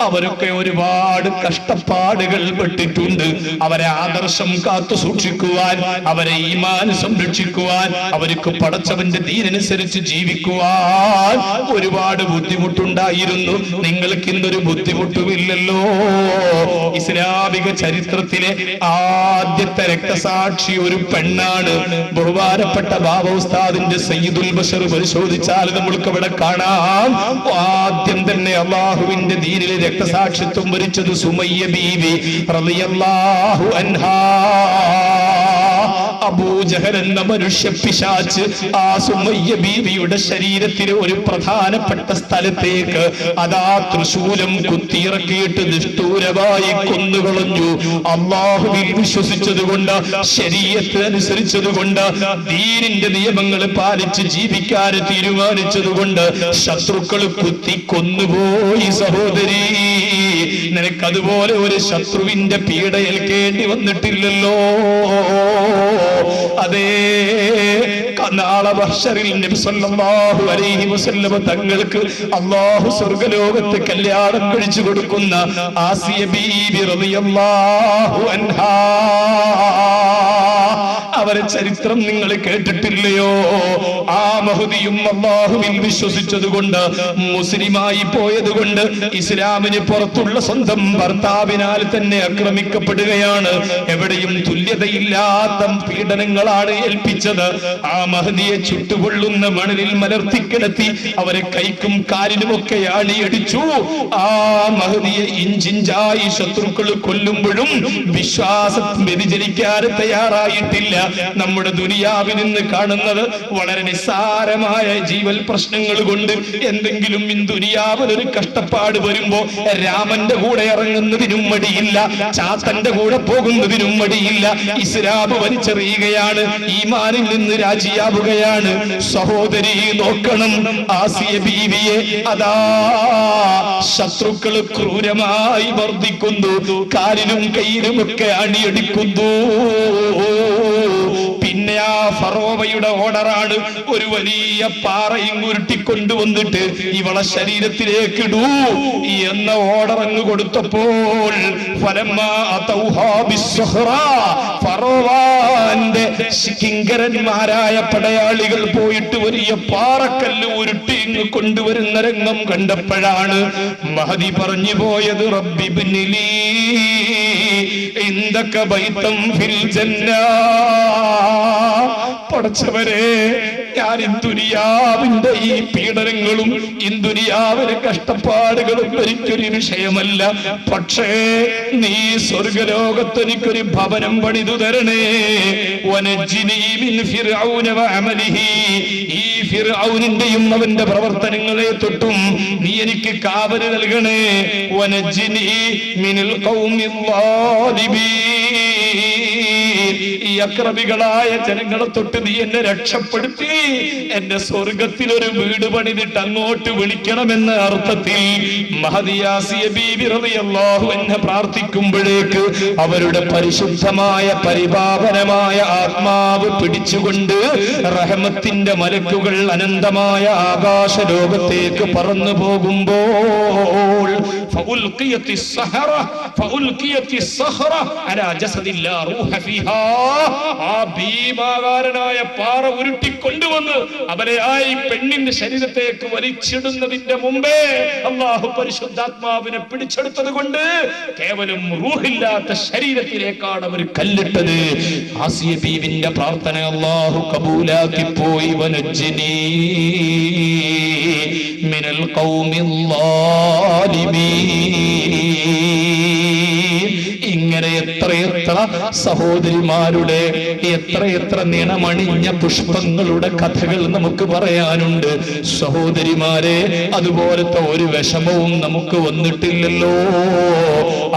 അവരൊക്കെ ഒരുപാട് കഷ്ടപ്പാടുകൾ പെട്ടിട്ടുണ്ട്. അവരെ ആദർശം കാത്തു സൂക്ഷിക്കുവാൻ, അവരെ ഈമാൻ സംരക്ഷിക്കുവാൻ, അവർക്ക് പടച്ചവന്റെ ദീനനുസരിച്ച് ജീവിക്കുവാൻ ഒരുപാട് ബുദ്ധിമുട്ടുണ്ടായിരുന്നു. നിങ്ങൾക്ക് ഇന്നൊരു ബുദ്ധിമുട്ടുമില്ലല്ലോ. ഇസ്ലാമിക ചരിത്രത്തിലെ ആദ്യത്തെ രക്തസാക്ഷി ഒരു പെണ്ണാണ്. ബഹുമാനപ്പെട്ട ബാബ ഉസ്താദിന്റെ സയ്യിദുൽ ബശർ പരിശോധിച്ചാൽ നമ്മൾക്ക് അവിടെ കാണാം. ആദ്യം തന്നെ അള്ളാഹുവിന്റെ ദീനിൽ രക്തസാക്ഷിത്വം വരിച്ചത് സുമയ്യ ബീവി റളിയല്ലാഹു അൻഹാ. അബൂജഹൽ എന്ന മനുഷ്യ പിശാച് ആ സുമയ്യ ബീവിയുടെ ശരീരത്തിലെ ഒരു പ്രധാനപ്പെട്ട സ്ഥലത്തേക്ക് അതാ തൃശൂലം കുത്തിയിറക്കിയിട്ട് നിഷ്ഠൂരമായി കൊന്നുകളഞ്ഞു. അള്ളാഹുവിൽ വിശ്വസിച്ചതുകൊണ്ട്, ശരീഅത്ത് അനുസരിച്ചതുകൊണ്ട്, ദീനിന്റെ നിയമങ്ങൾ പാലിച്ച് ജീവിക്കാൻ തീരുമാനിച്ചതുകൊണ്ട് ശത്രുക്കൾ കുത്തി കൊന്നുപോയി. സഹോദരി, നിനക്കതുപോലെ ഒരു ശത്രുവിന്റെ പീഡ ഏൽക്കേണ്ടി വന്നിട്ടില്ലല്ലോ. അതേ നാളെ മഹ്ശറിൽ നബി സല്ലല്ലാഹു അലൈഹി വസല്ലം തങ്ങൾക്ക് അല്ലാഹു സ്വർഗ്ഗലോകത്ത് കല്യാണം കഴിച്ചു കൊടുക്കുന്ന ആസിയ ബീബി റളിയല്ലാഹു അൻഹാ, അവരെ ചരിത്രം നിങ്ങൾ കേട്ടിട്ടില്ലയോ? ആ മഹദിയും അല്ലാഹുവിൽ വിശ്വസിച്ചതുകൊണ്ട്, മുസ്ലിമായി പോയതുകൊണ്ട് ഇസ്ലാമിന് പുറത്തുള്ള സ്വന്തം ഭർത്താവിനാൽ തന്നെ ആക്രമിക്കപ്പെടുകയാണ്. എവിടെയും തുല്യതയില്ലാത്ത പീഡനങ്ങളാണ് ഏൽപ്പിച്ചത്. ആ മഹദിയെ ചുട്ടുകൊള്ളുന്ന മണലിൽ മലർത്തിക്കിടത്തി അവരെ കൈക്കും കാലിനുമൊക്കെ ആണിയടിച്ചു. ആ മഹദിയെ ഇഞ്ചിഞ്ചായി ശത്രുക്കൾ കൊല്ലുമ്പോഴും വിശ്വാസം വ്യതിചലിക്കാൻ തയ്യാറായിട്ടില്ല. നമ്മുടെ ദുനിയാവിൽ നിന്ന് കാണുന്നത് വളരെ നിസ്സാരമായ ജീവൽ പ്രശ്നങ്ങൾ കൊണ്ട് എന്തെങ്കിലും ദുനിയാവിൽ ഒരു കഷ്ടപ്പാട് വരുമ്പോ രാമന്റെ കൂടെ ഇറങ്ങുന്നതിനും മടിയില്ല, ചാത്തന്റെ കൂടെ പോകുന്നതിനും മടിയില്ല. ഇസ്ലാം വലിച്ചെറിയുകയാണ്, ഈമാനിൽ നിന്ന് രാജിയാവുകയാണ്. സഹോദരി നോക്കണം, ആസിയ ബീവിയെ അതാ ശത്രുക്കൾ ക്രൂരമായി വർദ്ധിക്കുന്നു, കാലിലും കയ്യിലുമൊക്കെ അണിയടിക്കുന്നു. പിന്നെ ആ ഫറോവയുടെ ഓർഡറാണ്, ഒരു വലിയ പാറയും ഉരുട്ടിക്കൊണ്ടുവന്നിട്ട് ഇവളെ ശരീരത്തിലേക്ക് ഇടൂ എന്ന ഓർഡർ അങ്ങ് കൊടുത്തപ്പോൾ ഫറോവാന്റെ കിങ്കരന്മാരായ പടയാളികൾ പോയിട്ട് വലിയ പാറക്കല്ല് ഉരുട്ടി ഇങ്ങ് കൊണ്ടുവരുന്ന രംഗം കണ്ടപ്പോഴാണ് മഹദി പറഞ്ഞു പോയത്, റബ്ബിബ്നിലീ ഇൻദക ബൈതം ഫിൽ ജന്ന. പടച്ചവരെ, ഞാൻ ദുനിയാവിന്റെ ഈ പീഡനങ്ങളും ദുനിയാവിലെ കഷ്ടപ്പാടുകളും എനിക്കൊരു വിഷയമല്ല. പക്ഷേ നീ സ്വർഗലോകത്ത് എനിക്കൊരു ഭവനം പണിതു തരണേ. വനജ്ജിനി മിൻ ഫിർഔന വഅമലിഹി. ഈ ഫിർഔനിന്റെയും അവന്റെ പ്രവർത്തനങ്ങളെ തൊട്ടും നീ എനിക്ക് കാവല് നൽകണേ. വനജ്ജിനി മിനൽ ഖൗമിൽ ളാലിമീൻ. ഈ അക്രമികളായ ജനങ്ങളെ തൊട്ട് നീ എന്നെ രക്ഷപ്പെടുത്തി എന്നെ സ്വർഗത്തിൽ ഒരു വീട് പണിതിട്ട് അങ്ങോട്ട് വിളിക്കണമെന്ന അർത്ഥത്തിൽ മഹദിയാസിയ ബീബി റളിയല്ലാഹു അൻഹ പ്രാർത്ഥിക്കുമ്പോഴേക്ക് അവരുടെ പരിശുദ്ധമായ പരിപാവനമായ ആത്മാവ് പിടിച്ചുകൊണ്ട് റഹ്മത്തിന്റെ മലക്കുകൾ അനന്തമായ ആകാശ ലോകത്തേക്ക് പറന്നു പോകുമ്പോൾ ആ ഭീമാകാരനായ പാറ ഉരുട്ടിക്കൊണ്ടുവന്ന് അവരെ ആ ഈ പെണ്ണിന്റെ ശരീരത്തേക്ക് വലിച്ചിടുന്നതിന്റെ മുമ്പേ അല്ലാഹു പരിശുദ്ധാത്മാവിനെ പിടിച്ചെടുത്തത് കൊണ്ട് കേവലം റൂഹില്ലാത്ത ശരീരത്തിലേക്കാണ് അവർ കല്ലിട്ടത്. ആസിയ ബീവിന്റെ പ്രാർത്ഥന അല്ലാഹു കബൂലാക്കി പോയി. വനജ്ജിനി മിനൽ ഖൗമിൽ ളാലിമീൻ. ഇങ്ങനെ എത്രയെത്ര സഹോദരിമാരുടെ എത്രയെത്ര നിണമണിഞ്ഞ പുഷ്പങ്ങളുടെ കഥകൾ നമുക്ക് പറയാനുണ്ട്. സഹോദരിമാരെ, അതുപോലത്തെ ഒരു വിഷമവും നമുക്ക് വന്നിട്ടില്ലല്ലോ.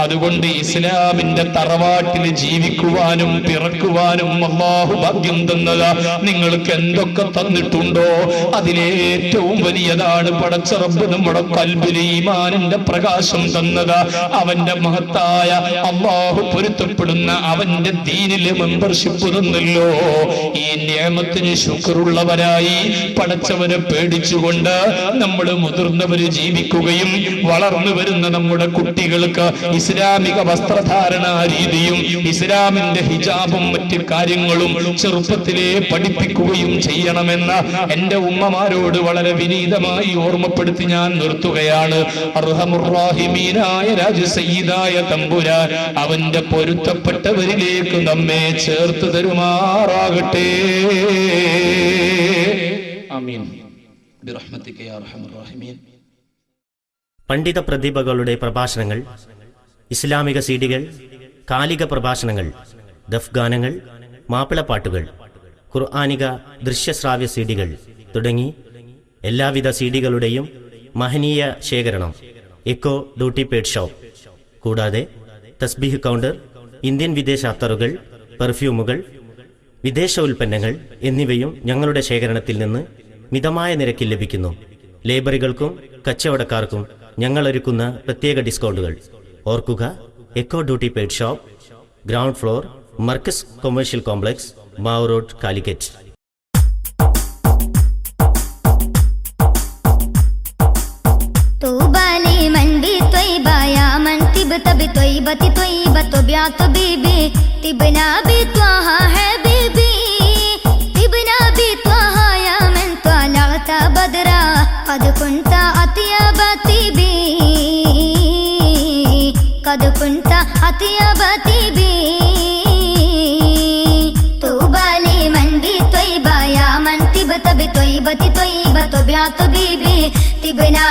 അതുകൊണ്ട് ഇസ്ലാമിന്റെ തറവാട്ടിൽ ജീവിക്കുവാനും പിറക്കുവാനും അല്ലാഹു ഭാഗ്യം തന്നതാ. നിങ്ങൾക്ക് എന്തൊക്കെ തന്നിട്ടുണ്ടോ അതിലേറ്റവും വലിയതാണ് പടച്ച റബ്ബ് നമ്മുടെ ഖൽബിൽ ഈമാനിന്റെ പ്രകാശം തന്നതാ. അവന്റെ മഹത്തായ അല്ലാഹു പൊരുത്തപ്പെടുന്ന അവന്റെ ദീനിലെ മെമ്പർഷിപ്പ് തന്നല്ലോ. ഈ നിഅമത്തിന് ശുക്റുള്ളവരായി പടച്ചവനെ പേടിച്ചുകൊണ്ട് നമ്മൾ മുതിർന്നവര് ജീവിക്കുകയും വളർന്നു വരുന്ന നമ്മുടെ കുട്ടികൾക്ക് ഇസ്ലാമിക വസ്ത്രധാരണ രീതിയും ഇസ്ലാമിന്റെ ഹിജാബും മറ്റു കാര്യങ്ങളും ചെറുപ്പത്തിലേ പഠിപ്പിക്കുകയും ചെയ്യണമെന്ന എന്റെ ഉമ്മമാരോട് വളരെ വിനീതമായി ഓർമ്മപ്പെടുത്തി ഞാൻ നിർത്തുകയാണ്. അർഹമുർ റഹീമീനായ രാജസയ്യിദായ തമ്പുരാൻ അവന്റെ പൊരുത്തപ്പെട്ടവരിലേക്ക് നമ്മെ ചേർത്ത് തരുമാറാകട്ടെ. ആമീൻ ബിറഹ്മതിക യാ അർഹമർ റഹീമീൻ. പണ്ഡിത പ്രതിഭകളുടെ പ്രഭാഷണങ്ങൾ, ഇസ്ലാമിക സീഡികൾ, കാലിക പ്രഭാഷണങ്ങൾ, ദഫ് ഗാനങ്ങൾ, മാപ്പിളപ്പാട്ടുകൾ, ഖുർആനിക ദൃശ്യശ്രാവ്യ സീഡികൾ തുടങ്ങി എല്ലാവിധ സീഡികളുടെയും മഹനീയ ശേഖരണം എക്കോ ഡ്യൂട്ടി പെയ്ഡ് ഷോപ്പ്. കൂടാതെ തസ്ബീഹ് കൗണ്ടർ, ഇന്ത്യൻ വിദേശ അത്തറുകൾ, പെർഫ്യൂമുകൾ, വിദേശ ഉൽപ്പന്നങ്ങൾ എന്നിവയും ഞങ്ങളുടെ ശേഖരണത്തിൽ നിന്ന് മിതമായ നിരക്കിൽ ലഭിക്കുന്നു. ലേബറികൾക്കും കച്ചവടക്കാർക്കും ഞങ്ങൾ ഒരുക്കുന്ന പ്രത്യേക ഡിസ്കൗണ്ടുകൾ. ഓർക്കുക, eco duty paid shop, ground floor, Markaz commercial complex, Mavoor road, Calicut. طيبة طيبة بيعت بيبي تبنا بطوها حبيبي تبنا بطوها يا من طلعت بدرا قد كنت أطيب طيبي قد كنت أطيب طيبي طوبى لمن بطيبة يا من تبت بطيبة طيبة بيعت بيبي تبنا